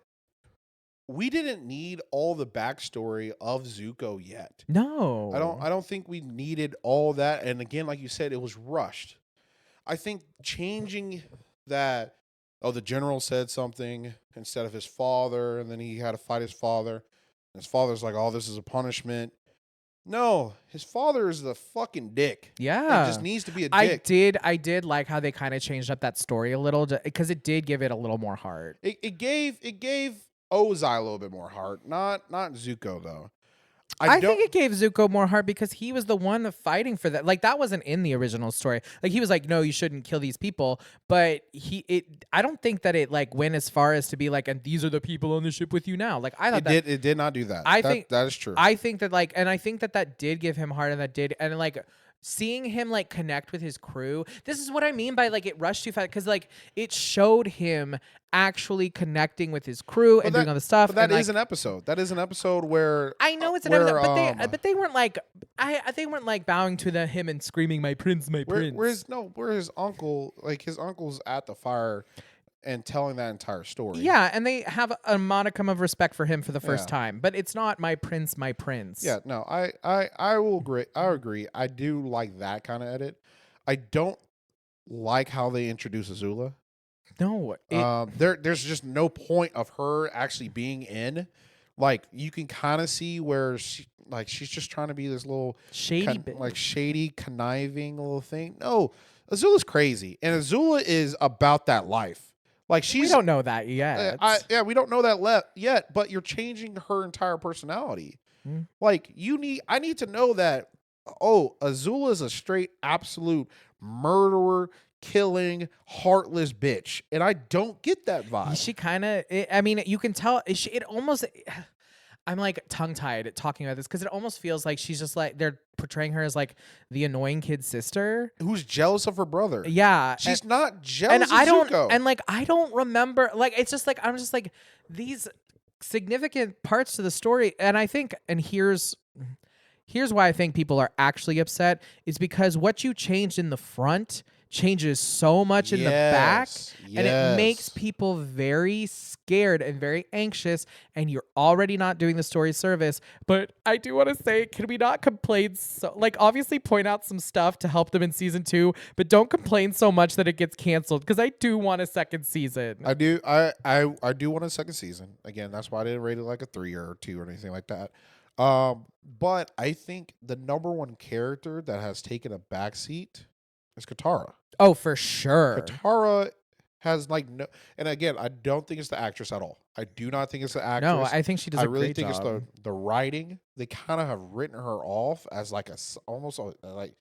we didn't need all the backstory of Zuko yet. No. I don't think we needed all that. And again, like you said, it was rushed. I think changing that, the general said something instead of his father, and then he had to fight his father. And his father's like, oh, this is a punishment. No, his father is the fucking dick. Yeah. He just needs to be a dick. I did like how they kind of changed up that story a little because it did give it a little more heart. It gave Ozai a little bit more heart. Not Zuko though. I think it gave Zuko more heart because he was the one fighting for that. Like that wasn't in the original story. Like he was like, no, you shouldn't kill these people. But I don't think that it like went as far as to be like, and these are the people on the ship with you now. Like I thought it did not do that. I think that is true. I think that like, and I think that did give him heart, and that did, and like seeing him like connect with his crew. This is what I mean by like it rushed too fast because like it showed him actually connecting with his crew and doing all the stuff. But that is an episode. That is an episode where I know it's an episode, but they weren't like they weren't like bowing to him and screaming, "My prince, my prince." Where his uncle, like his uncle's at the fire and telling that entire story. Yeah, and they have a modicum of respect for him for the first time, but it's not my prince, my prince. Yeah, no, I will agree. I agree. I do like that kind of edit. I don't like how they introduce Azula. No, there's just no point of her actually being in. Like you can kind of see where she's just trying to be this little shady, conniving little thing. No, Azula's crazy, and Azula is about that life. Like we don't know that yet. We don't know that yet. But you're changing her entire personality. Like I need to know that. Oh, Azula is a straight, absolute murderer, killing, heartless bitch, and I don't get that vibe. She kind of. I mean, you can tell. It almost. I'm like tongue tied talking about this because it almost feels like she's just like they're portraying her as like the annoying kid sister who's jealous of her brother. Yeah, she's not jealous. And of Zuko. And like I don't remember. Like it's just like I'm just like these significant parts to the story, and I think here's why I think people are actually upset is because what you changed in the front changes so much in the back, and it makes people very scared and very anxious, and you're already not doing the story service. But I do want to say, can we not complain like obviously point out some stuff to help them in season 2, but don't complain so much that it gets canceled, because I do want a second season. I do want a second season. Again, that's why I didn't rate it like a 3 or a 2 or anything like that. But I think the number one character that has taken a backseat is Katara. Oh, for sure. Katara has like no, and again, I don't think it's the actress at all. I do not think it's the actress. No, I think she does. I really think it's the writing. They kind of have written her off as like almost like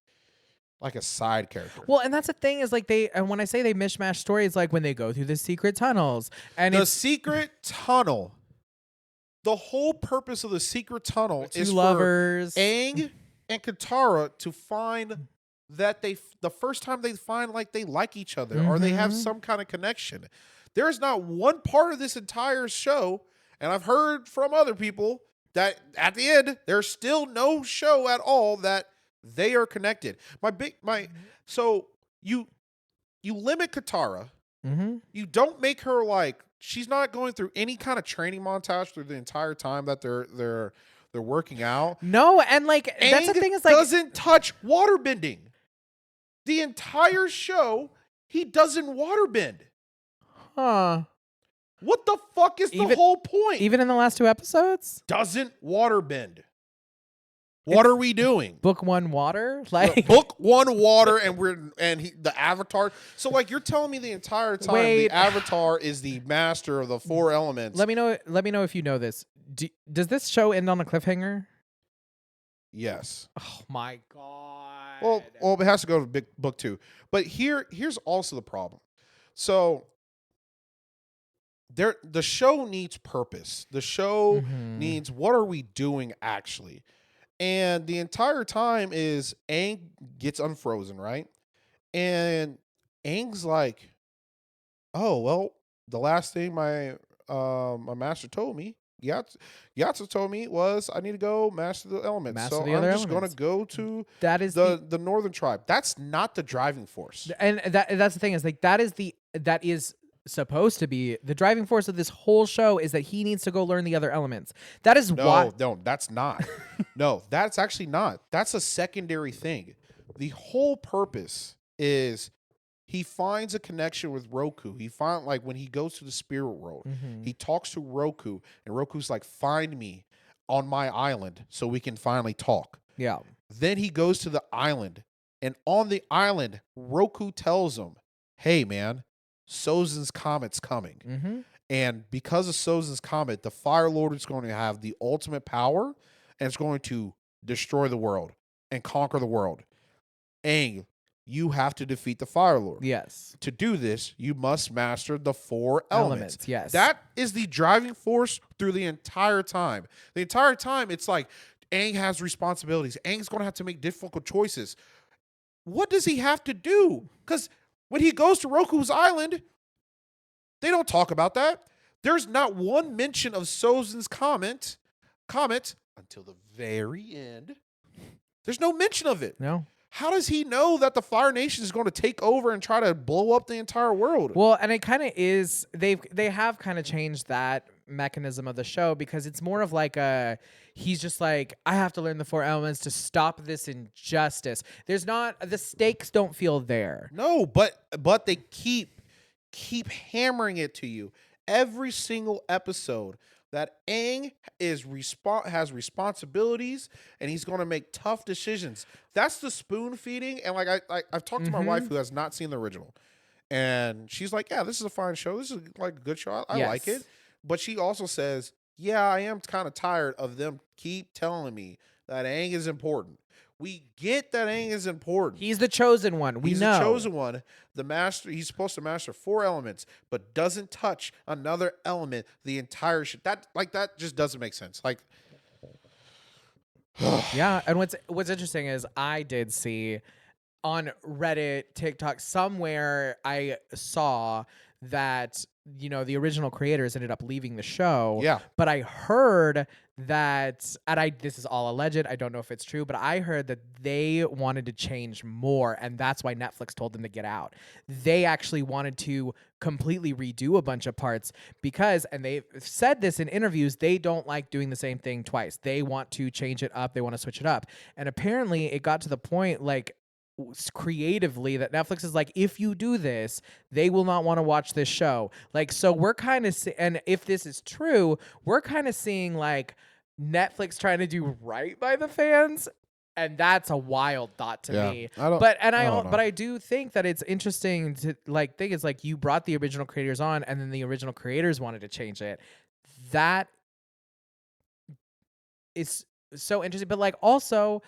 a side character. Well, and that's the thing is like and when I say they mishmash stories, like when they go through the secret tunnels and the secret tunnel. The whole purpose of the secret tunnel is lovers. For Aang and Katara to find that the first time they find like they like each other or they have some kind of connection. There's not one part of this entire show, and I've heard from other people that at the end there's still no show at all that They are connected. So you limit Katara. Mm-hmm. You don't make her like she's not going through any kind of training montage through the entire time that they're working out. No, and like that's the Aang thing is like doesn't touch waterbending. The entire show, he doesn't waterbend. huh. What the fuck is the whole point? Even in the last 2 episodes? Doesn't waterbend. What are we doing? Book 1 water? Like Book 1 water the Avatar. So like you're telling me the entire time the Avatar is the master of the 4 elements. Let me know if you know this. Does this show end on a cliffhanger? Yes. Oh my god. Well, it has to go to book 2. But here's also the problem. So the show needs purpose. The show needs what are we doing actually? And the entire time is Aang gets unfrozen, right? And Aang's like, oh well, the last thing my master told me, Yatsu told me was I need to go master the elements. So I'm just going to go to the northern tribe. That's not the driving force. And that's the thing is like that is supposed to be the driving force of this whole show is that he needs to go learn the other elements. That is why. No, that's not. No, that's actually not. That's a secondary thing. The whole purpose is he finds a connection with Roku. He find like when he goes to the spirit world, he talks to Roku, and Roku's like, "Find me on my island so we can finally talk." Yeah. Then he goes to the island, and on the island, Roku tells him, "Hey, man, Sozin's Comet's coming." And because of Sozin's Comet, the Fire Lord is going to have the ultimate power, and it's going to destroy the world and conquer the world. Aang, you have to defeat the Fire Lord. Yes. To do this, you must master the 4 elements. Yes. That is the driving force through the entire time. The entire time, it's like Aang has responsibilities. Aang's going to have to make difficult choices. What does he have to do? Because when he goes to Roku's island, they don't talk about that. There's not one mention of Sozin's comet until the very end. There's no mention of it. No. How does he know that the Fire Nation is going to take over and try to blow up the entire world? Well, and it kind of is. They have kind of changed that mechanism of the show because it's more of like he's just like, I have to learn the 4 elements to stop this injustice. There's not the stakes don't feel there. No, but they keep hammering it to you every single episode that Aang has responsibilities and he's going to make tough decisions. That's the spoon feeding. And like I've talked to my wife who has not seen the original, and she's like, "Yeah, this is a fine show. This is like a good show. I like it." But she also says, "Yeah, I am kind of tired of them keep telling me that Aang is important." We get that Aang is important. He's the chosen one. He's the chosen one. The master. He's supposed to master 4 elements, but doesn't touch another element the entire shit. That just doesn't make sense. Like, yeah. And what's interesting is I did see on Reddit, TikTok, somewhere I saw that the original creators ended up leaving the show. Yeah. But I heard that, and this is all alleged, I don't know if it's true, but I heard that they wanted to change more, and that's why Netflix told them to get out. They actually wanted to completely redo a bunch of parts because, and they've said this in interviews, they don't like doing the same thing twice. They want to change it up. They want to switch it up. And apparently it got to the point, like, creatively, that Netflix is like, if you do this, they will not want to watch this show. Like, so we're kind of and if this is true, we're kind of seeing like Netflix trying to do right by the fans, and that's a wild thought to me. But I do think that it's interesting to like think it's like you brought the original creators on, and then the original creators wanted to change it. That is so interesting, but like also,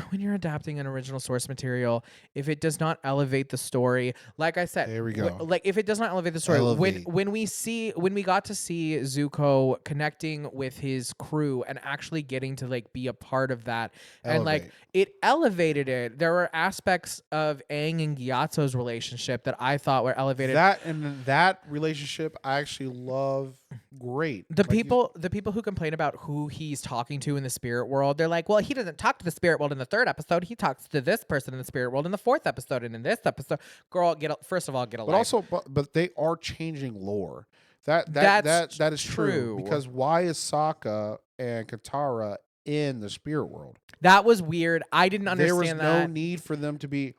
when you're adapting an original source material, if it does not elevate the story, like I said, there we go. Like if it does not elevate the story, when we got to see Zuko connecting with his crew and actually getting to like be a part of that, and like it elevated it. There were aspects of Aang and Gyatso's relationship that I thought were elevated. That relationship, I actually love great. The Like, people who complain about who he's talking to in the spirit world, they're like, well, he doesn't talk to the spirit world in the 3rd episode. He talks to this person in the spirit world in the 4th episode, and in this episode, girl, first of all, get a but life. also, but they are changing lore. That is true because why is Sokka and Katara in the spirit world? That was weird. I didn't understand that. There was no need for them to be.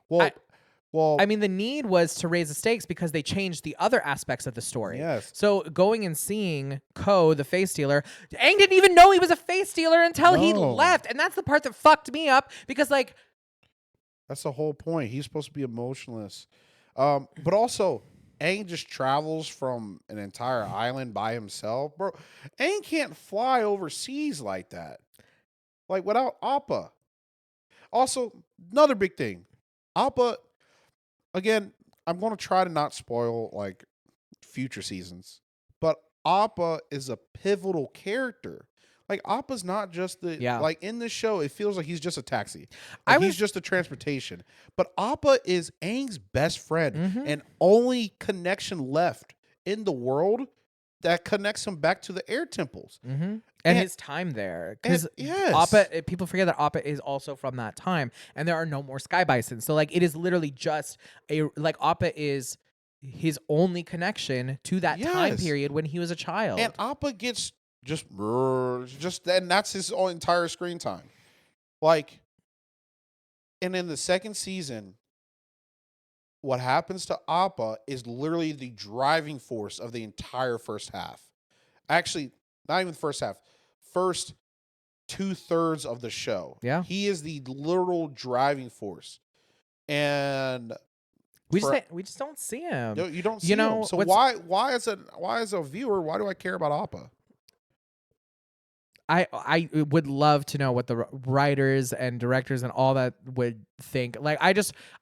I mean, the need was to raise the stakes because they changed the other aspects of the story. Yes. So going and seeing Ko, the face stealer, Aang didn't even know he was a face stealer until he left. And that's the part that fucked me up because, like... That's the whole point. He's supposed to be emotionless. But also, Aang just travels from an entire island by himself. Bro, Aang can't fly overseas like that. Like, without Appa. Also, another big thing. Appa... Again, I'm going to try to not spoil like future seasons, but Appa is a pivotal character. Like Appa's not just like in this show, it feels like he's just a taxi. Like he's just a transportation. But Appa is Aang's best friend and only connection left in the world that connects him back to the air temples. And his time there. Because Appa, people forget that Appa is also from that time, and there are no more sky bisons. So like it is literally just Appa is his only connection to that time period when he was a child. And Appa gets just and that's his own entire screen time. Like, and in the 2nd season, what happens to Appa is literally the driving force of the entire first half. Actually, not even the first half. First 2/3 of the show. Yeah. He is the literal driving force. And we just don't see him. No, you don't see him. So why as a viewer, why do I care about Appa? I would love to know what the writers and directors and all that would think. Like,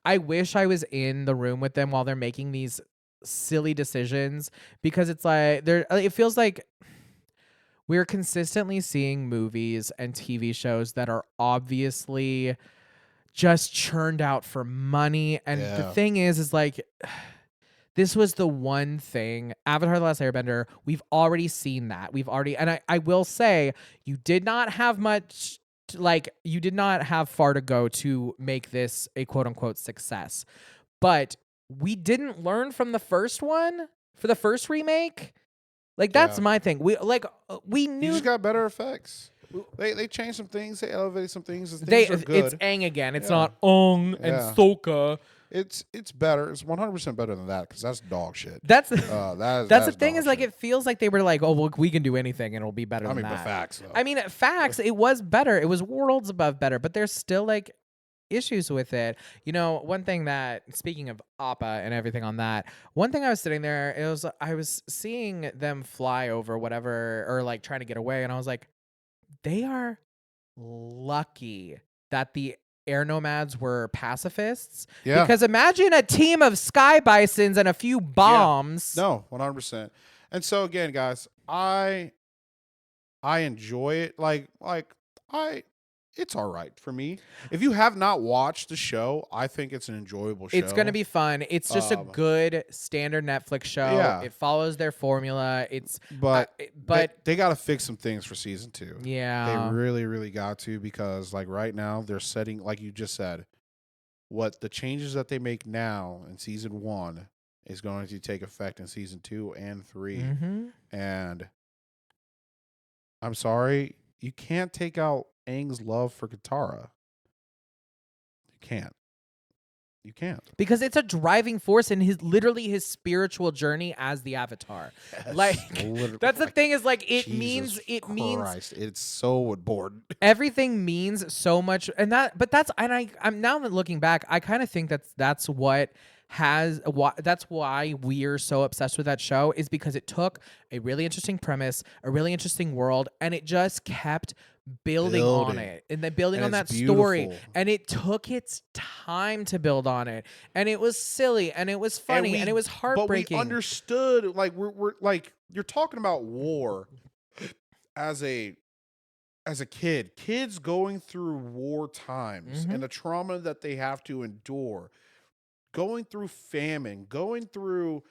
I wish I was in the room with them while they're making these silly decisions, because it's like it feels like we're consistently seeing movies and TV shows that are obviously just churned out for money. And the thing is like, this was the one thing, Avatar: The Last Airbender, we've already seen that. And I will say, you did not have much, you did not have far to go to make this a quote unquote success. But we didn't learn from the first one, for the first remake. Like, that's my thing. We knew. You just got better effects. They changed some things. They elevated some things. Things are good. It's Aang again. It's not Ong and Sokka. It's better. It's 100% better than that, because that's dog shit. That's that's the thing is, like, it feels like they were like, oh, well, we can do anything and it'll be better than that. But facts, though. I mean, facts, it was better. It was worlds above better, but there's still, like, issues with it. You know, one thing that, speaking of Appa and everything on that, one thing I was sitting there, I was seeing them fly over whatever, or like trying to get away, and I was like, they are lucky that the air nomads were pacifists. Yeah. Because imagine a team of sky bisons and a few bombs. Yeah. No, 100%. And so again, guys, I enjoy it. It's all right for me. If you have not watched the show, I think it's an enjoyable show. It's going to be fun. It's just a good standard Netflix show. Yeah. It follows their formula. But they got to fix some things for season 2. Yeah. They really, really got to, because like right now they're setting, like you just said, what the changes that they make now in season 1 is going to take effect in season 2 and 3. And I'm sorry, you can't take out Aang's love for Katara. You can't. Because it's a driving force in his spiritual journey as the Avatar. Yes, like, that's the thing, is like, it Jesus means Christ, it's so important. Everything means so much, and I'm now looking back, I kind of think that's why we're so obsessed with that show, is because it took a really interesting premise, a really interesting world, and it just kept building on it, and then building on that story, and it took its time to build on it, and it was silly, and it was funny, and it was heartbreaking. But we understood, like, we're like, you're talking about war as a kid, kids going through war times and the trauma that they have to endure, going through famine, going through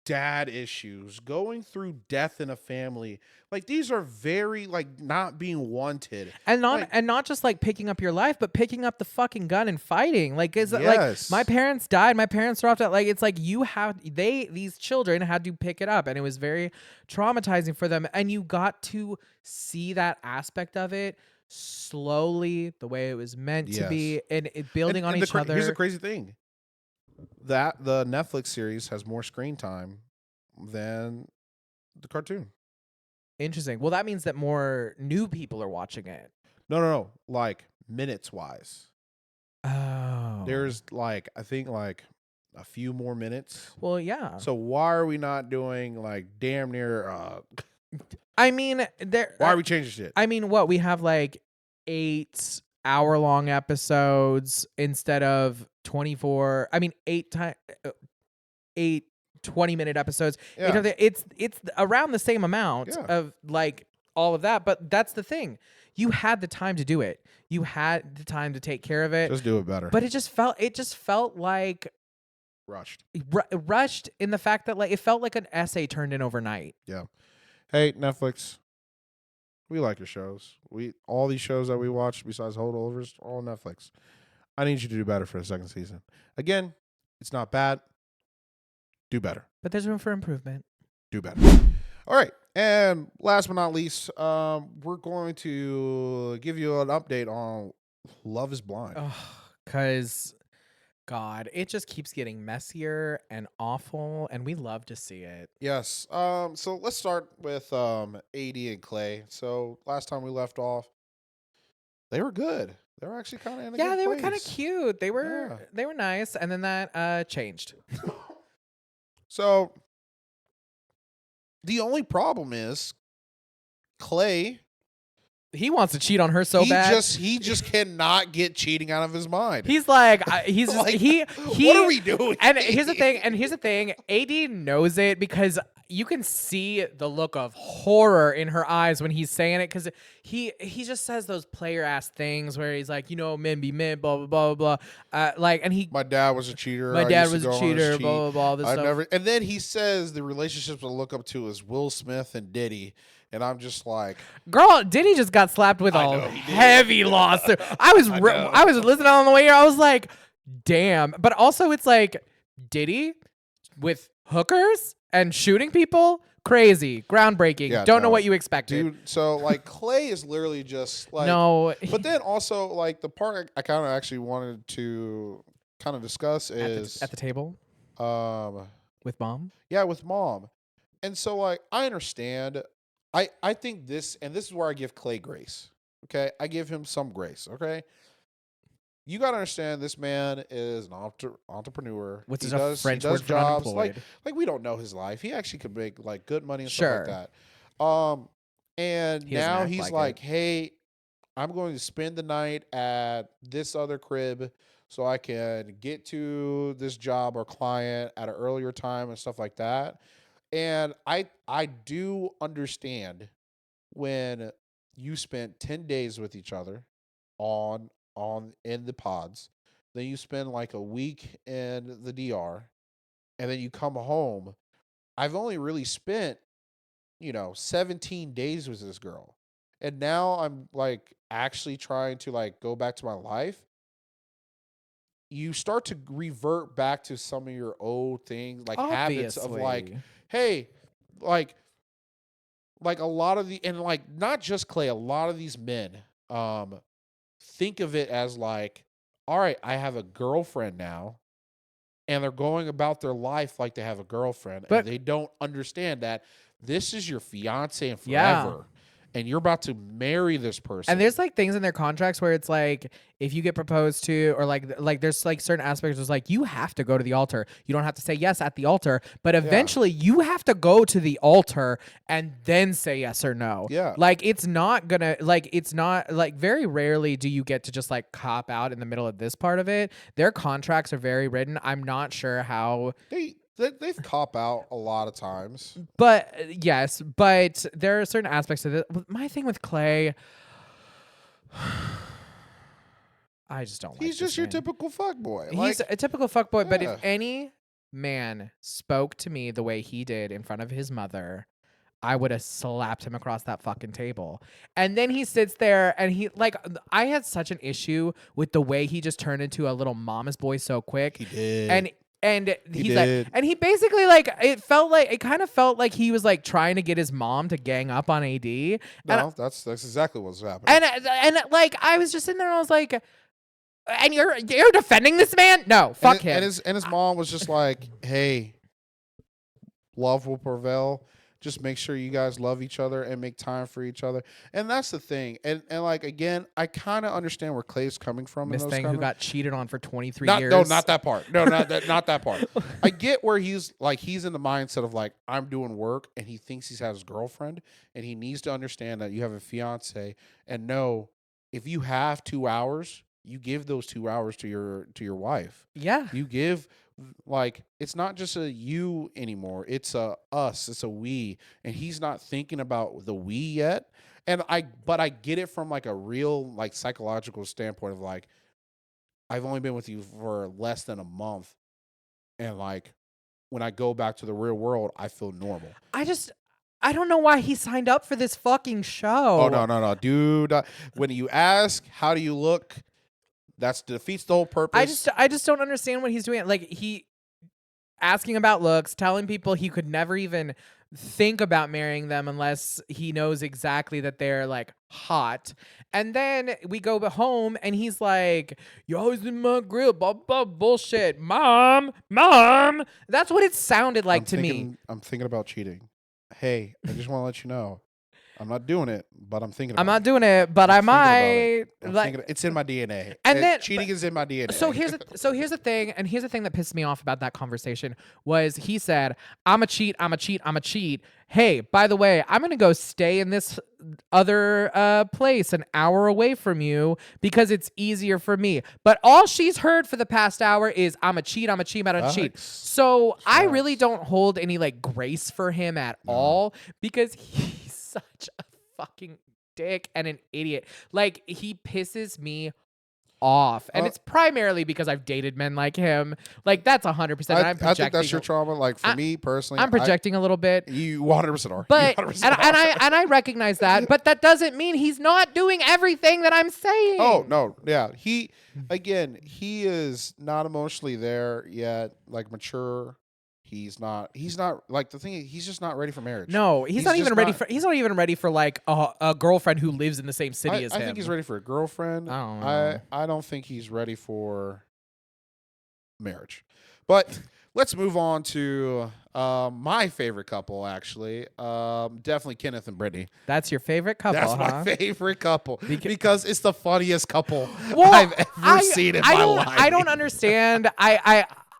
dad issues, going through death in a family. Like these are very like not being wanted. And Like not just like picking up your life, but picking up the fucking gun and fighting. Like is it like my yes. parents died, my parents dropped out. Like it's like these children had to pick it up, and it was very traumatizing for them. And you got to see that aspect of it slowly, the way it was meant to Yes. be, and it building on each other. Here's the crazy thing. That the Netflix series has more screen time than the cartoon. Interesting. Well, that means that more new people are watching it. No. Like minutes wise. Oh. There's like I think like a few more minutes. Well, yeah. So why are we not doing like damn near I mean, why are we changing shit? I mean, what we have like 8-hour-long episodes instead of 24. I mean, 8 20-minute episodes. Yeah. It's around the same amount of like all of that, but that's the thing. You had the time to do it. You had the time to take care of it. Just do it better. But it just felt like rushed. Rushed in the fact that like it felt like an essay turned in overnight. Yeah. Hey, Netflix. We like your shows. All these shows that we watch besides Holdovers, all on Netflix. I need you to do better for the second season. Again, it's not bad. Do better. But there's room for improvement. Do better. All right. And last but not least, we're going to give you an update on Love is Blind. Because, God, it just keeps getting messier and awful, and we love to see it. Yes. So let's start with AD and Clay. So last time we left off, they were good. They were actually kind of in a good they were place. kind of cute. They were nice, and then that changed. So the only problem is Clay. He wants to cheat on her so bad. He just cannot get cheating out of his mind. He's like, he's like, he. What are we doing? And here's the thing. AD knows it because you can see the look of horror in her eyes when he's saying it, because he just says those player ass things where he's like, men be men, blah blah blah blah blah. My dad was a cheater. My dad was a cheater. Blah blah blah. And then he says the relationships I look up to is Will Smith and Diddy. And I'm just like, girl, Diddy just got slapped with a heavy lawsuit. I was listening on the way here. I was like, damn. But also, it's like Diddy with hookers and shooting people. Crazy, groundbreaking. Yeah, Don't know what you expected, dude. So like, Clay is literally just like no. But then also like the part I kind of actually wanted to kind of discuss is at the table. With mom. Yeah, with mom. And so like I understand. I think this is where I give Clay grace. Okay, I give him some grace. Okay, you got to understand this man is an entrepreneur. Which is a French word for unemployed. Like we don't know his life. He actually could make like good money and stuff like that. And now he's like, hey, I'm going to spend the night at this other crib so I can get to this job or client at an earlier time and stuff like that. And I do understand when you spent 10 days with each other on in the pods, then you spend like a week in the DR, and then you come home. I've only really spent 17 days with this girl. And now I'm like actually trying to like go back to my life. You start to revert back to some of your old things, like habits of like, hey, like a lot of and like not just Clay, a lot of these men think of it as like, all right, I have a girlfriend now, and they're going about their life like they have a girlfriend, and they don't understand that this is your fiance and forever. And you're about to marry this person. And there's like things in their contracts where it's like, if you get proposed to, or like there's like certain aspects it's like you have to go to the altar. You don't have to say yes at the altar, but eventually you have to go to the altar and then say yes or no. Yeah. Like it's not very rarely do you get to just like cop out in the middle of this part of it. Their contracts are very written. I'm not sure how They've cop out a lot of times. But yes, but there are certain aspects of it. My thing with Clay, I just don't like He's just your typical fuckboy. He's a typical fuckboy, but if man spoke to me the way he did in front of his mother, I would have slapped him across that fucking table. And then he sits there and he like I had such an issue with the way he just turned into a little mama's boy so quick. He did. And He he's like, did. and he basically like it kind of felt like he was like trying to get his mom to gang up on AD. No, that's exactly what's happening. And like I was just in there and I was like, and you're defending this man? No, fuck him. And his mom was just like, "Hey, love will prevail. Just make sure you guys love each other and make time for each other." And that's the thing. And like again, I kind of understand where Clay's coming from. Miss in those Thing kind who of, got cheated on for 23 not, years. No, not that part. No, not that part. I get where he's in the mindset of like, I'm doing work, and he thinks he has his girlfriend, and he needs to understand that you have a fiance, and know if you have 2 hours, you give those 2 hours to your wife. Yeah. You give, like, it's not just a you anymore. It's a us. It's a we. And he's not thinking about the we yet. But I get it from like a real like psychological standpoint of like, I've only been with you for less than a month, and like when I go back to the real world, I feel normal. I don't know why he signed up for this fucking show. Oh no, dude! When you ask, how do you look? That defeats the whole purpose. I just don't understand what he's doing. Like he asking about looks, telling people he could never even think about marrying them unless he knows exactly that they're like hot. And then we go home and he's like, "You're always in my grill, blah blah bullshit, mom." That's what it sounded like to me. I'm thinking about cheating. Hey, I just want to let you know, I'm not doing it, but I'm thinking. I'm not doing it, but I might. It's in my DNA. And then cheating is in my DNA. So here's the thing, and here's the thing that pissed me off about that conversation was he said, I'm a cheat. Hey, by the way, I'm gonna go stay in this other place an hour away from you because it's easier for me. But all she's heard for the past hour is I'm a cheat. So I really don't hold any like grace for him at all because he's such a fucking dick and an idiot. Like he pisses me off, and it's primarily because I've dated men like him. Like that's 100%. I think that's your trauma. Like for me personally, I'm projecting a little bit. You 100% are. But 100% and I recognize that, but that doesn't mean he's not doing everything that I'm saying. Oh no, yeah. He is not emotionally there yet, like mature. He's not like the thing is, he's just not ready for marriage. No, he's not even ready for like a girlfriend who lives in the same city as him. I think he's ready for a girlfriend. I don't know. I don't think he's ready for marriage. But let's move on to my favorite couple, actually. Definitely Kenneth and Brittany. That's your favorite couple, That's my favorite couple because it's the funniest couple I've ever seen in my life. I don't understand.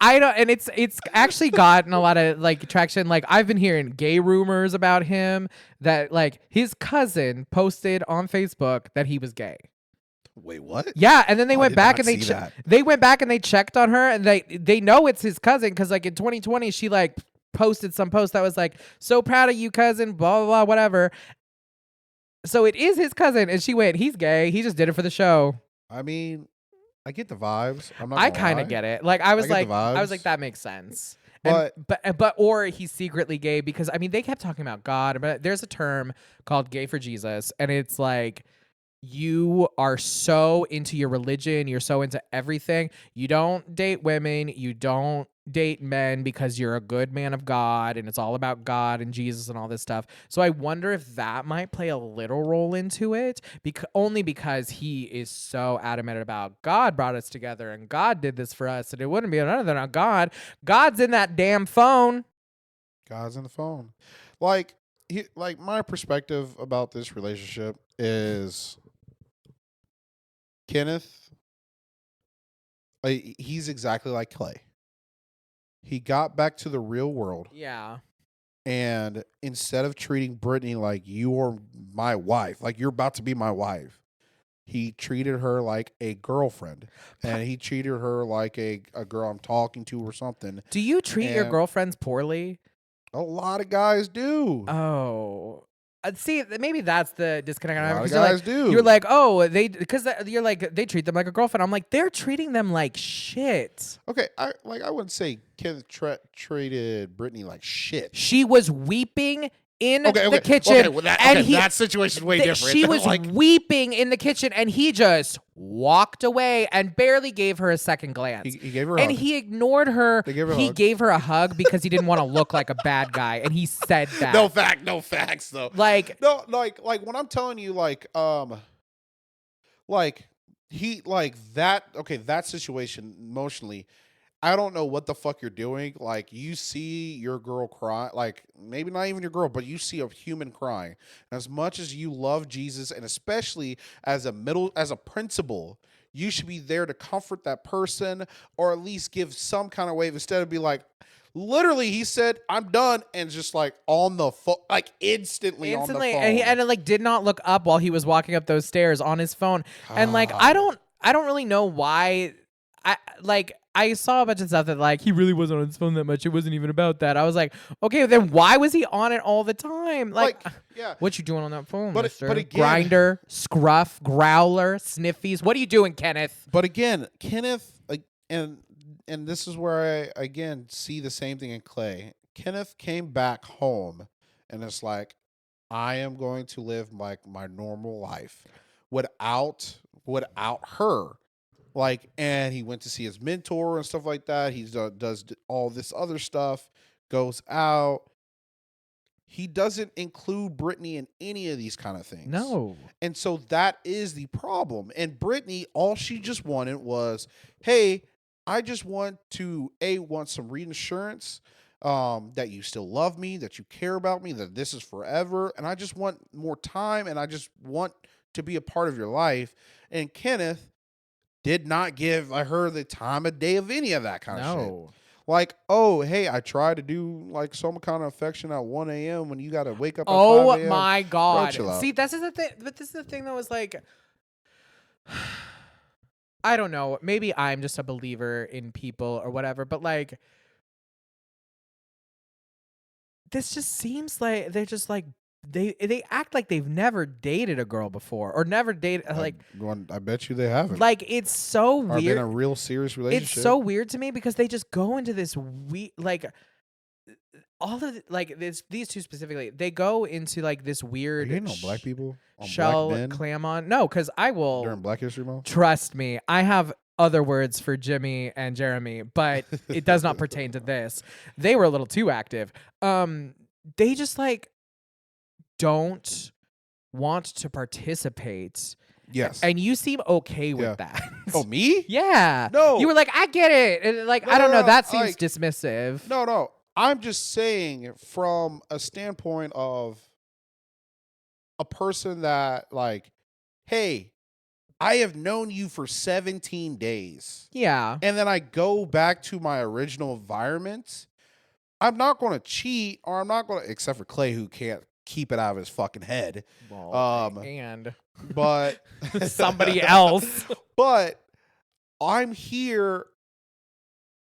I don't, and it's actually gotten a lot of like traction. Like I've been hearing gay rumors about him that like his cousin posted on Facebook that he was gay. Wait, what? Yeah, and then they went back and they went back and they checked on her and they know it's his cousin because like in 2020 she like posted some post that was like, "So proud of you, cousin," blah blah blah, whatever. So it is his cousin, and she went, "He's gay. He just did it for the show." I mean, I get the vibes. I kind of get it. Like I was like, that makes sense. But or he's secretly gay because I mean they kept talking about God, but there's a term called gay for Jesus, and it's like you are so into your religion, you're so into everything. You don't date women, you don't date men because you're a good man of God and it's all about God and Jesus and all this stuff. So I wonder if that might play a little role into it, only because he is so adamant about God brought us together and God did this for us and it wouldn't be another than God. God's in that damn phone. God's in the phone. Like my perspective about this relationship is Kenneth, he's exactly like Clay. He got back to the real world. Yeah. And instead of treating Brittany like you're my wife, like you're about to be my wife, he treated her like a girlfriend. And he treated her like a girl I'm talking to or something. Do you treat your girlfriends poorly? A lot of guys do. Oh. See, maybe that's the disconnect. A lot of Because guys do. You're like, oh, because you're like, they treat them like a girlfriend. I'm like, they're treating them like shit. Okay, I wouldn't say Kenneth treated Brittany like shit. She was weeping in the kitchen. Okay, well that situation's way different. She was weeping in the kitchen, and he just walked away and barely gave her a second glance. He gave her a and hug. he ignored her. He gave her a hug because he didn't want to look like a bad guy, and he said that. No facts though. Like when I'm telling you, that situation emotionally. I don't know what the fuck you're doing. Like, you see your girl cry, like, maybe not even your girl, but you see a human crying. And as much as you love Jesus, and especially as a principal, you should be there to comfort that person, or at least give some kind of wave, instead of be like, literally, he said, "I'm done," and just like on the phone, like instantly on the phone. And it did not look up while he was walking up those stairs on his phone. And like, I don't really know why. I saw a bunch of stuff that he really wasn't on his phone that much. It wasn't even about that. I was like, okay, then why was he on it all the time? Yeah. What you doing on that phone, but mister? Again, Grinder, scruff, growler, sniffies. What are you doing, Kenneth? But again, Kenneth, and this is where I again see the same thing in Clay. Kenneth came back home and it's like, I am going to live like my normal life without her. And he went to see his mentor and stuff like that. He does all this other stuff, goes out. He doesn't include Brittany in any of these kind of things. No. And so that is the problem. And Brittany, all she just wanted was, hey, I just want some reassurance that you still love me, that you care about me, that this is forever. And I just want more time, and I just want to be a part of your life. And Kenneth did not give her the time of day of any of that kind of shit. Like, oh, hey, I tried to do some kind of affection at 1 a.m. when you got to wake up at 5 a.m. My God. See, this is the thing. But this is the thing that was I don't know. Maybe I'm just a believer in people or whatever. But this just seems like they're just they act like they've never dated a girl before or never dated I bet you they haven't. It's so weird. Or been in a real serious relationship. It's so weird to me because they just go into this all of these two specifically, they go into this weird. You know black people shell black men clam on. No, because I will during Black History Month. Trust me, I have other words for Jimmy and Jeremy, but it does not pertain to this. They were a little too active. They just don't want to participate. Yes. And you seem okay with that. Oh, me? Yeah. No. You were like, I get it. And I don't know. That seems dismissive. No. I'm just saying from a standpoint of a person that hey, I have known you for 17 days. Yeah. And then I go back to my original environment. I'm not going to cheat, or I'm not going to, except for Clay, who can't keep it out of his fucking head. But somebody else. But I'm here.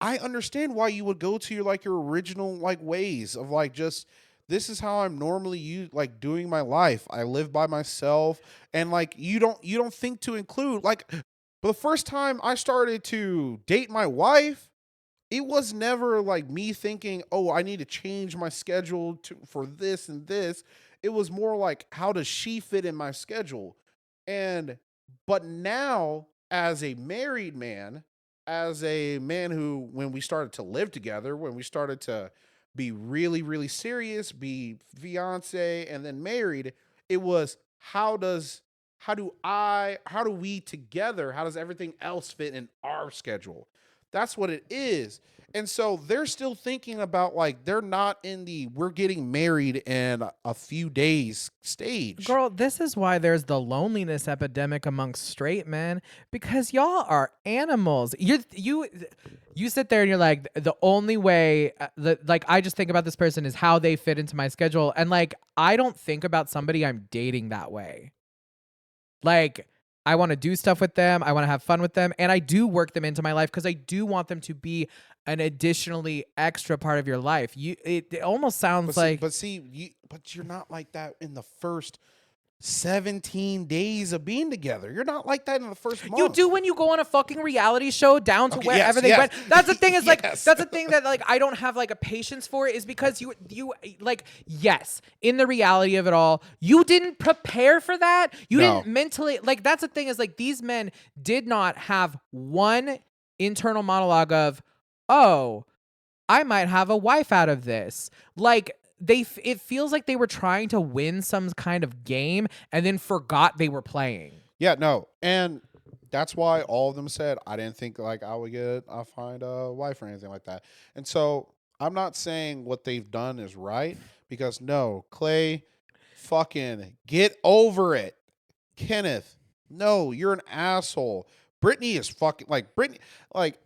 I understand why you would go to your original ways of just, this is how I'm normally doing my life. I live by myself, and you don't think to include the first time I started to date my wife, it was never me thinking, oh, I need to change my schedule for this and this. It was more how does she fit in my schedule? But now, as a married man, as a man who, when we started to live together, when we started to be really, really serious, be fiance and then married, it was how do we together, how does everything else fit in our schedule? That's what it is. And so they're still thinking about they're not in the we're getting married in a few days stage. Girl, this is why there's the loneliness epidemic amongst straight men, because y'all are animals. You sit there and you're like, the only way I just think about this person is how they fit into my schedule. And I don't think about somebody I'm dating that way. I want to do stuff with them. I want to have fun with them. And I do work them into my life because I do want them to be an additionally extra part of your life. It almost sounds But see, but you're not like that in the first 17 days of being together. You're not like that in the first month. You do when you go on a fucking reality show down to wherever yes, they went. That's the thing is like, Yes. that's the thing that like I don't have like a patience for is because you like, yes, in the reality of it all, you didn't prepare for that. You No. didn't mentally, like, that's the thing is like these men did not have one internal monologue of, oh, I might have a wife out of this. Like, it feels like they were trying to win some kind of game and then forgot they were playing. Yeah, no. And that's why all of them said, I didn't think like I'll find a wife or anything like that. And so I'm not saying what they've done is right because no, Clay, fucking get over it. Kenneth, no, you're an asshole. Brittany is fucking like Brittany, like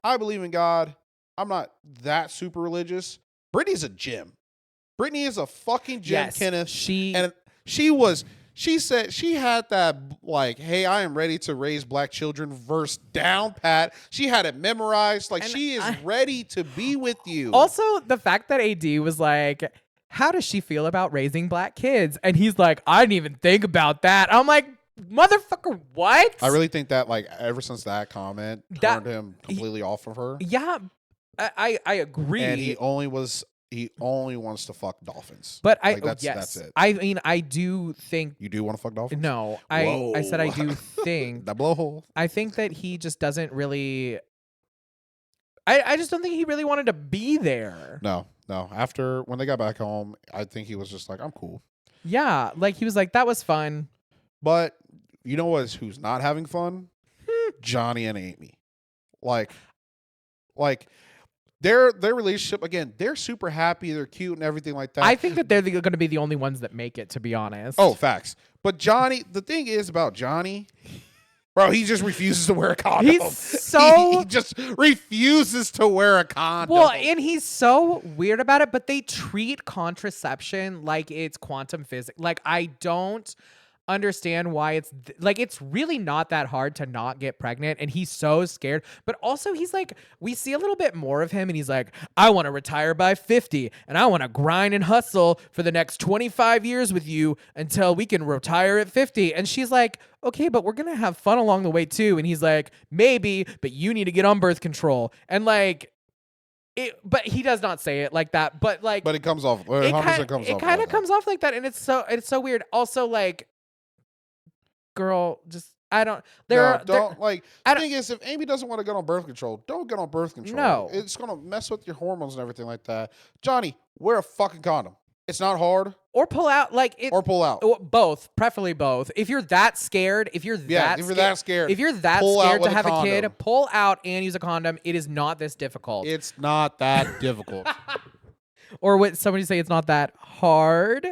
I believe in God. I'm not that super religious. Brittany's a gym. Brittany is a fucking gym, Yes, Kenneth. she said she had that like, hey, I am ready to raise black children verse down pat. She had it memorized. Like, she is ready to be with you. Also, the fact that AD was like, how does she feel about raising black kids? And he's like, I didn't even think about that. I'm like, motherfucker, what? I really think that like ever since that comment turned him completely off of her. Yeah, I agree. And he only wants to fuck dolphins. But that's it. I mean, I do think You do want to fuck dolphins? no. I said I do think that blowhole. I think that he just doesn't really. I just don't think he really wanted to be there. No. After when they got back home, I think he was just like, I'm cool. Yeah, like he was like, that was fun. But you know who's not having fun? Johnny and Amy. Like their relationship, again, they're super happy, they're cute and everything like that. I think that they're going to be the only ones that make it, to be honest. Oh, facts. But Johnny, the thing is about Johnny, bro, he just refuses to wear a condom. He's so he just refuses to wear a condom. well, and he's so weird about it, but they treat contraception like it's quantum physics. Like, I don't understand why it's like it's really not that hard to not get pregnant, and he's so scared. But also he's like, we see a little bit more of him and he's like, I want to retire by 50 and I want to grind and hustle for the next 25 years with you until we can retire at 50. And she's like, okay, but we're gonna have fun along the way too. And he's like, maybe, but you need to get on birth control. And like but he does not say it like that, but like, but it comes off, it kind of comes off like that. And it's so weird. Also, like, girl, just I don't. The thing is, if Amy doesn't want to get on birth control, don't get on birth control. No, it's gonna mess with your hormones and everything like that. Johnny, wear a fucking condom. It's not hard. Or pull out, or pull out. Both, preferably both. If you're that scared, if you're that scared to have a kid, pull out and use a condom. It is not this difficult. It's not that difficult. Or would somebody say it's not that hard?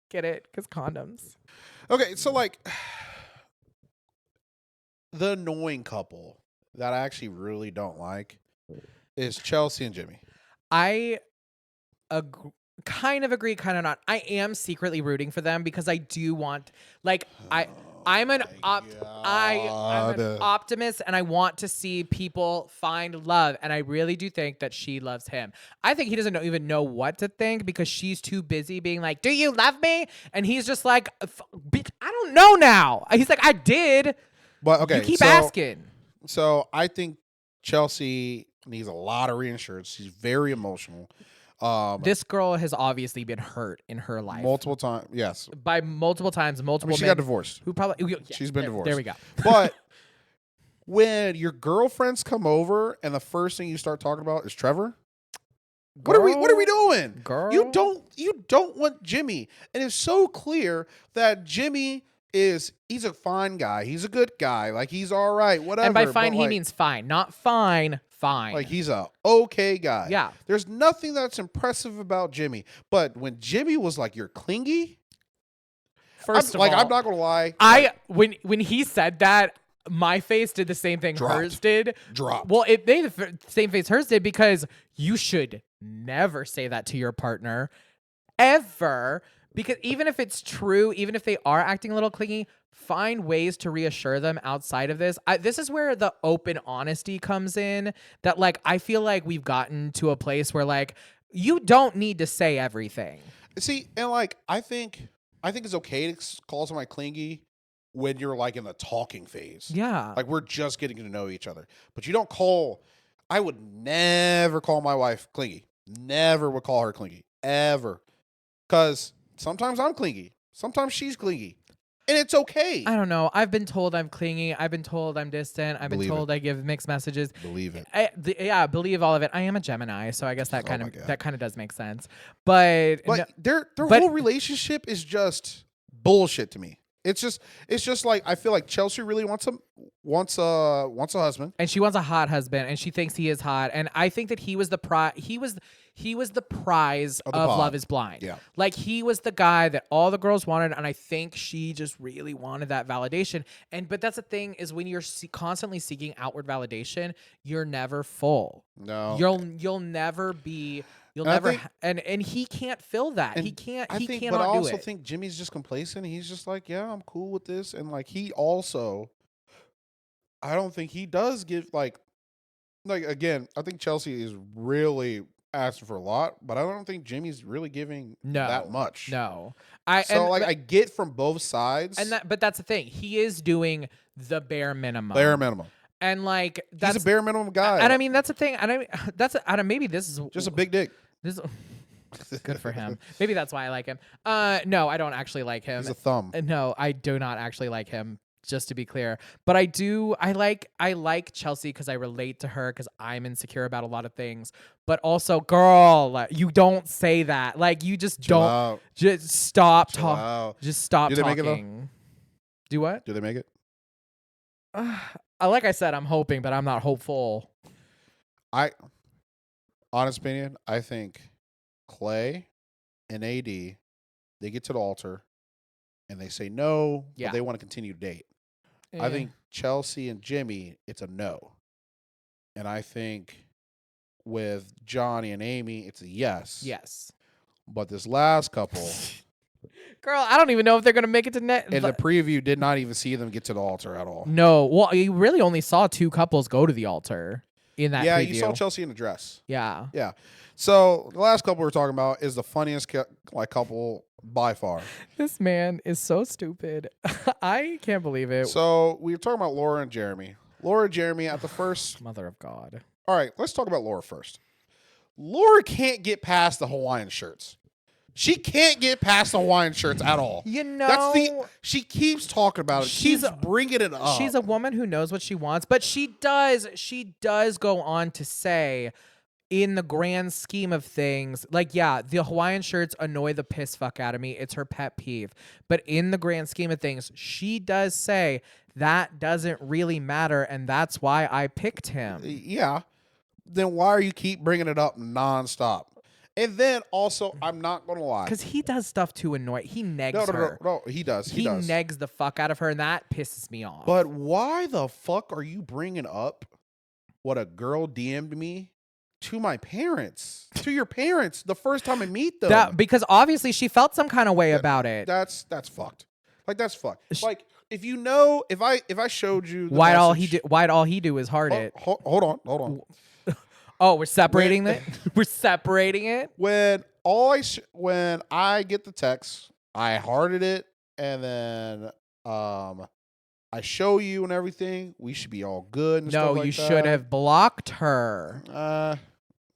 Get it? Because condoms. Okay, so like the annoying couple that I actually really don't like is Chelsea and Jimmy. I kind of agree, kind of not. I am secretly rooting for them because I do want, like, I'm an optimist, and I want to see people find love, and I really do think that she loves him. I think he doesn't even know what to think because she's too busy being like, do you love me? And he's just like, bitch, I don't know now. He's like, I did. But okay, you keep asking. So I think Chelsea needs a lot of reassurance. She's very emotional. This girl has obviously been hurt in her life multiple times. Yes, by multiple times, multiple. She got divorced. Who probably she's been divorced. There we go. But when your girlfriends come over and the first thing you start talking about is Trevor, what are we doing, girl? You don't want Jimmy, and it's so clear that Jimmy he's a fine guy. He's a good guy. Like, he's all right. Whatever. And by fine, he means fine, not fine. Fine. Like, he's a okay guy. Yeah. There's nothing that's impressive about Jimmy. But when Jimmy was like, you're clingy. First of all, I'm not gonna lie. When he said that, my face did the same thing hers did. Dropped. Well, it made the same face hers did because you should never say that to your partner, ever. Because even if it's true, even if they are acting a little clingy, find ways to reassure them outside of this. This is where the open honesty comes in. That, like, I feel like we've gotten to a place where, like, You don't need to say everything. See, and like I think it's okay to call somebody clingy when you're like in the talking phase. Yeah. Like we're just getting to know each other. But you don't call. I would never call my wife clingy. Never would call her clingy ever. Because sometimes I'm clingy. Sometimes she's clingy. And it's okay. I don't know. I've been told I'm clingy. I've been told I'm distant. I've been told I give mixed messages. Believe it. Yeah, believe all of it. I am a Gemini, so I guess that kind of does make sense. But their whole relationship is just bullshit to me. It's just like I feel like Chelsea really wants a husband, and she wants a hot husband, and she thinks he is hot. And I think that he was the prize. He was the prize of Love Is Blind. Yeah, like he was the guy that all the girls wanted, and I think she just really wanted that validation. But that's the thing is when you're constantly seeking outward validation, you're never full. No, you'll never be. You'll never, and he can't fill that. He can't. He cannot do it. But I also think Jimmy's just complacent. He's just like, yeah, I'm cool with this, and like he also, I don't think he does give like again. I think Chelsea is really asking for a lot, but I don't think Jimmy's really giving that much. No, I get from both sides, but that's the thing. He is doing the bare minimum. And like he's a bare minimum guy. And I mean that's the thing. And maybe this is just a big dick. This is good for him. Maybe that's why I like him. No, I don't actually like him. He's a thumb. No, I do not actually like him. Just to be clear, but I do. I like Chelsea because I relate to her because I'm insecure about a lot of things. But also, girl, you don't say that. Like you just Chill don't. Out. Just stop talking. Out. Just stop Do they talking. make it though? Do what? Do they make it? Like I said, I'm hoping, but I'm not hopeful. Honest opinion, I think Clay and AD, they get to the altar and they say no, but they want to continue to date. I think Chelsea and Jimmy, it's a no. And I think with Johnny and Amy, it's a yes. Yes. But this last couple... Girl, I don't even know if they're going to make it to net. And the preview did not even see them get to the altar at all. No. Well, you really only saw 2 couples go to the altar in that preview. You saw Chelsea in a dress. Yeah. Yeah. So the last couple we're talking about is the funniest couple by far. This man is so stupid. I can't believe it. So we were talking about Laura and Jeremy. Laura and Jeremy at the first... Mother of God. All right, let's talk about Laura first. Laura can't get past the Hawaiian shirts. She can't get past the Hawaiian shirts at all. You know... She keeps talking about it. She's bringing it up. She's a woman who knows what she wants, but she does go on to say... In the grand scheme of things, like, yeah, the Hawaiian shirts annoy the piss fuck out of me. It's her pet peeve. But in the grand scheme of things, she does say that doesn't really matter, and that's why I picked him. Yeah. Then why are you keep bringing it up nonstop? And then also, I'm not going to lie. Because he does stuff to annoy. He negs her. No, he does. He does. Negs the fuck out of her, and that pisses me off. But why the fuck are you bringing up what a girl DM'd me? To my parents, to your parents, the first time I meet them. Because obviously she felt some kind of way about it. That's fucked. Like that's fucked. Like if you know, if I showed you, why'd all he do is heart it. Hold on. Oh, we're separating it. We're separating it. When I get the text, I hearted it, and then I show you and everything. We should be all good. And stuff like you should have blocked her.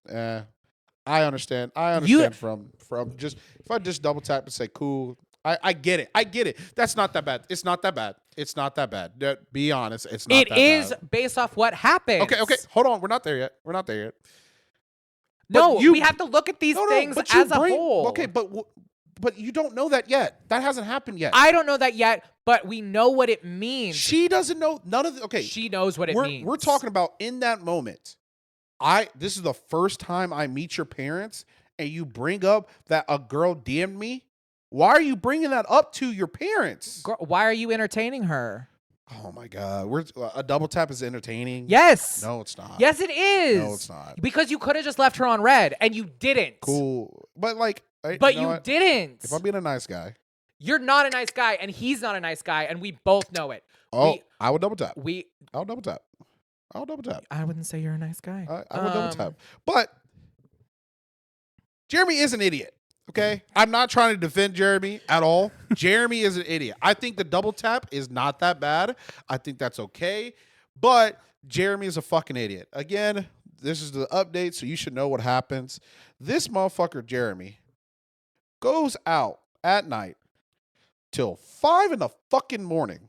I understand. From just if I just double tap and say cool, I get it. I get it. That's not that bad. It's not that bad. Be honest. It's not. It is based off what happened. Okay. Hold on. We're not there yet. No, we have to look at these things as a whole. Okay, but you don't know that yet. That hasn't happened yet. I don't know that yet, but we know what it means. She doesn't know none of the. Okay, she knows what it means. We're talking about in that moment. This is the first time I meet your parents, and you bring up that a girl DM'd me. Why are you bringing that up to your parents? Girl, why are you entertaining her? Oh my God, a double tap is entertaining. Yes. No, it's not. Yes, it is. No, it's not. Because you could have just left her on red, and you didn't. Cool, but like, you didn't. If I'm being a nice guy, you're not a nice guy, and he's not a nice guy, and we both know it. I would double tap. I'll double tap. I wouldn't say you're a nice guy. I would double tap. But Jeremy is an idiot. Okay, I'm not trying to defend Jeremy at all. Jeremy is an idiot. I think the double tap is not that bad. I think that's okay. But Jeremy is a fucking idiot. Again, this is the update, so you should know what happens. This motherfucker, Jeremy, goes out at night till 5 in the fucking morning.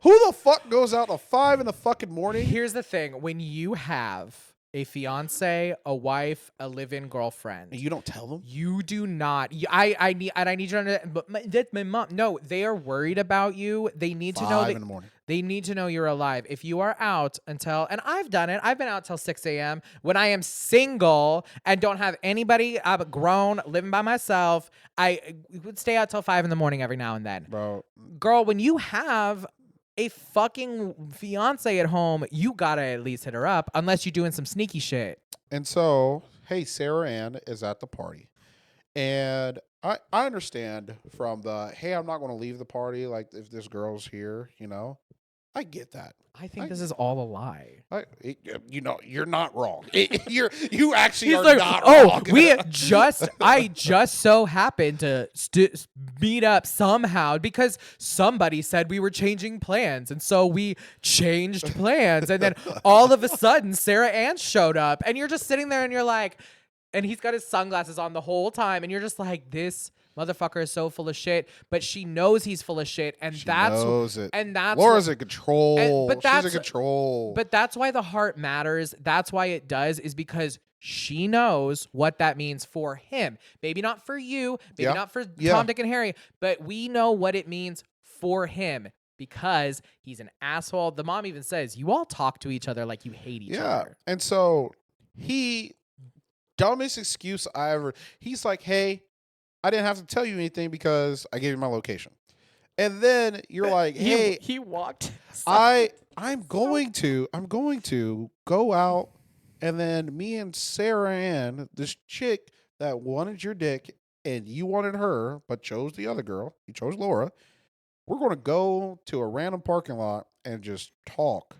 Who the fuck goes out till 5 in the fucking morning? Here's the thing. When you have a fiance, a wife, a live-in girlfriend, And you don't tell them? you do not. I need you to understand. But that's my mom. No, they are worried about you. They need to know 5 in the morning. They need to know you're alive. If you are out until, and I've done it, I've been out till 6 a.m. when I am single and don't have anybody. I'm grown, living by myself. I would stay out till 5 in the morning every now and then. Bro. Girl, when you have a fucking fiance at home, you gotta at least hit her up, unless you're doing some sneaky shit. And so, hey, Sarah Ann is at the party. And I understand from the, hey, I'm not going to leave the party, like if this girl's here, you know. I get that. I think this is all a lie. You're not wrong. You actually He's are like, not oh, wrong. I just so happened to meet up somehow because somebody said we were changing plans. And so we changed plans. And then all of a sudden, Sarah Ann showed up. And you're just sitting there and you're like, and he's got his sunglasses on the whole time. And you're just like, this motherfucker is so full of shit, but she knows he's full of shit, and She that's knows it. and that's Laura's in control. She's in control. But that's why the heart matters. That's why it does, is because she knows what that means for him. Maybe not for you, maybe not for Tom, Dick, and Harry, but we know what it means for him because he's an asshole. The mom even says, "You all talk to each other like you hate each other." And so dumbest excuse I ever. He's like, "Hey, I didn't have to tell you anything because I gave you my location." And then you're like, "Hey, he walked. I'm going to go out, and then me and Sarah Ann, this chick that wanted your dick and you wanted her but chose the other girl, you chose Laura. We're going to go to a random parking lot and just talk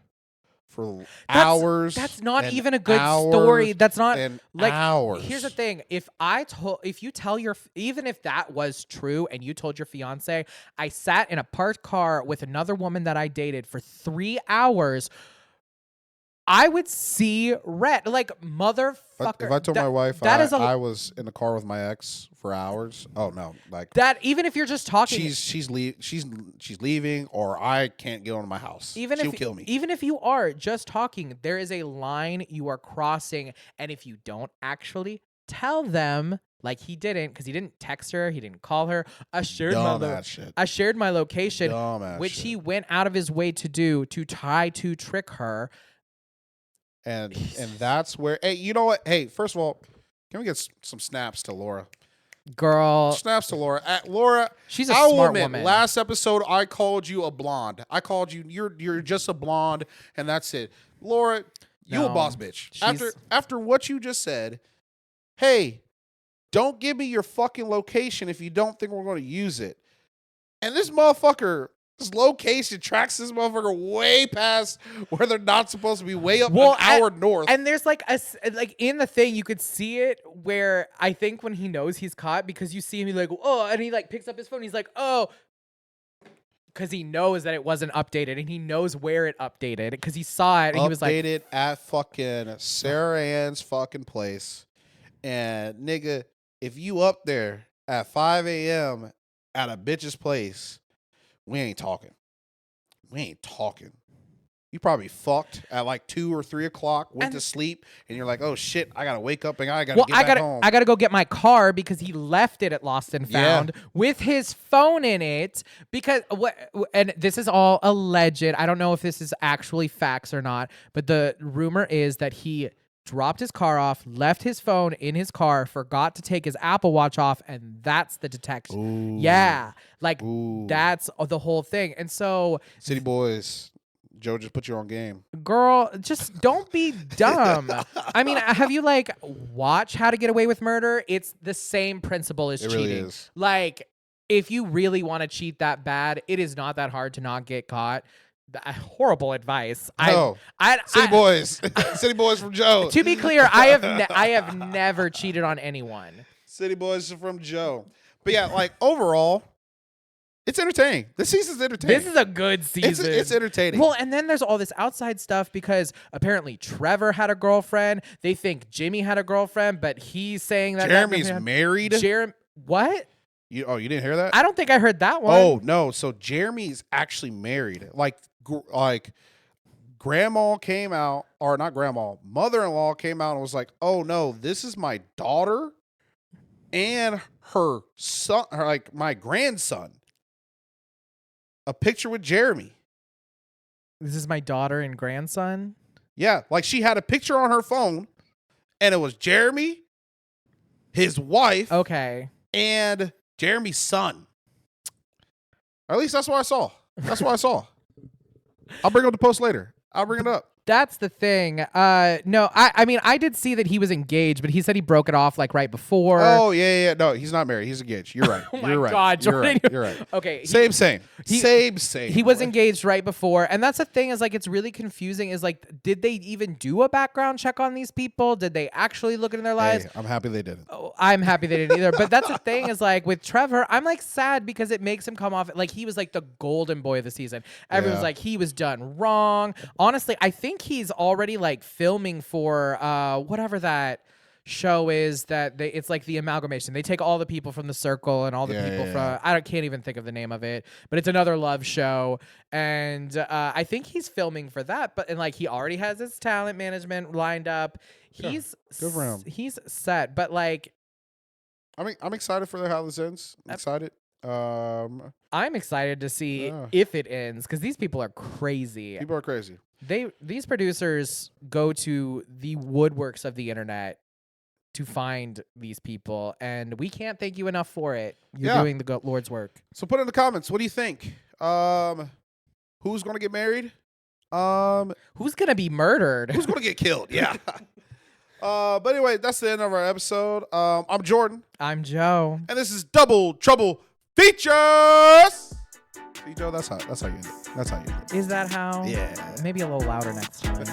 for hours." That's not even a good story. That's not like hours. Here's the thing: if you tell even if that was true, and you told your fiance, I sat in a parked car with another woman that I dated for 3 hours, I would see red. Like, motherfucker. If I told my wife I was in the car with my ex for hours, oh no, like that. Even if you're just talking, she's leaving, or I can't get on my house. She'll kill me. Even if you are just talking, there is a line you are crossing, and if you don't actually tell them, like he didn't, because he didn't text her, he didn't call her. I shared my location, which he went out of his way to do to try to trick her. And that's where, hey, you know what? Hey, first of all, can we get some snaps to Laura? Girl. Snaps to Laura. Laura, she's a smart woman. Last episode, I called you a blonde. I called you, you're just a blonde, and that's it. Laura, you a boss bitch. After what you just said, hey, don't give me your fucking location if you don't think we're going to use it. And this motherfucker, this location tracks this motherfucker way past where they're not supposed to be, way up an hour north. And there's like in the thing, you could see it where I think when he knows he's caught, because you see him, he's like, oh, and he like picks up his phone. He's like, oh, because he knows that it wasn't updated, and he knows where it updated because he saw it, and he was like, updated at fucking Sarah Ann's fucking place. And nigga, if you up there at 5 a.m. at a bitch's place, we ain't talking. You probably fucked at like 2 or 3 o'clock, went to sleep, and you're like, oh shit, I gotta wake up and I gotta get back home. I gotta go get my car because he left it at Lost and Found with his phone in it. Because and this is all alleged. I don't know if this is actually facts or not, but the rumor is that he dropped his car off, left his phone in his car, forgot to take his Apple Watch off, and that's the detection. Ooh. Yeah, like that's the whole thing. And so, City Boys, Joe just put you on game. Girl, just don't be dumb. I mean, have you watch How to Get Away with Murder? It's the same principle as cheating. Really is. Like, if you really want to cheat that bad, it is not that hard to not get caught. horrible advice. No. City boys. City boys from Joe. To be clear, I have never cheated on anyone. City boys from Joe. But yeah, like overall, it's entertaining. This season's entertaining. This is a good season. It's entertaining. Well, and then there's all this outside stuff because apparently Trevor had a girlfriend. They think Jimmy had a girlfriend, but he's saying that Jeremy's married. What? You didn't hear that? I don't think I heard that one. Oh no! So Jeremy's actually married. Like grandma came out, or not grandma, mother-in-law came out and was like, "Oh no, this is my daughter and her son, like my grandson." A picture with Jeremy. This is my daughter and grandson? Yeah, like she had a picture on her phone, and it was Jeremy, his wife, okay, and Jeremy's son. Or at least that's what I saw. That's what I saw. I'll bring up the post later. I'll bring it up. That's the thing. No, I mean, I did see that he was engaged, but he said he broke it off like right before. Oh, yeah. No, he's not married. He's engaged. You're right. Oh You're my right. God, You're Jordan. right. You're right. Okay. Same. He was engaged right before. And that's the thing is like, it's really confusing is like, did they even do a background check on these people? Did they actually look into their lives? Hey, I'm happy they didn't. Oh, I'm happy they didn't either. But that's the thing is like with Trevor, I'm like sad because it makes him come off like he was like the golden boy of the season. Everyone's like, he was done wrong. Honestly, I think he's already like filming for whatever that show is that it's like the amalgamation. They take all the people from The Circle and all the people from can't even think of the name of it, but it's another love show, and I think he's filming for that. But and like he already has his talent management lined up. He's good for him. He's set, but like I'm excited for how this ends. I'm excited. I'm excited to see if it ends because these people are crazy. People are crazy. These producers go to the woodworks of the internet to find these people, and we can't thank you enough for it. You're doing the Lord's work. So put in the comments, what do you think? Who's gonna get married? Who's gonna be murdered? Who's gonna get killed? Yeah. But anyway, that's the end of our episode. I'm Jordan. I'm Joe. And this is Double Trouble Features. Joe, that's how you do it. That's how you do it. Is that how? Yeah. Maybe a little louder next time.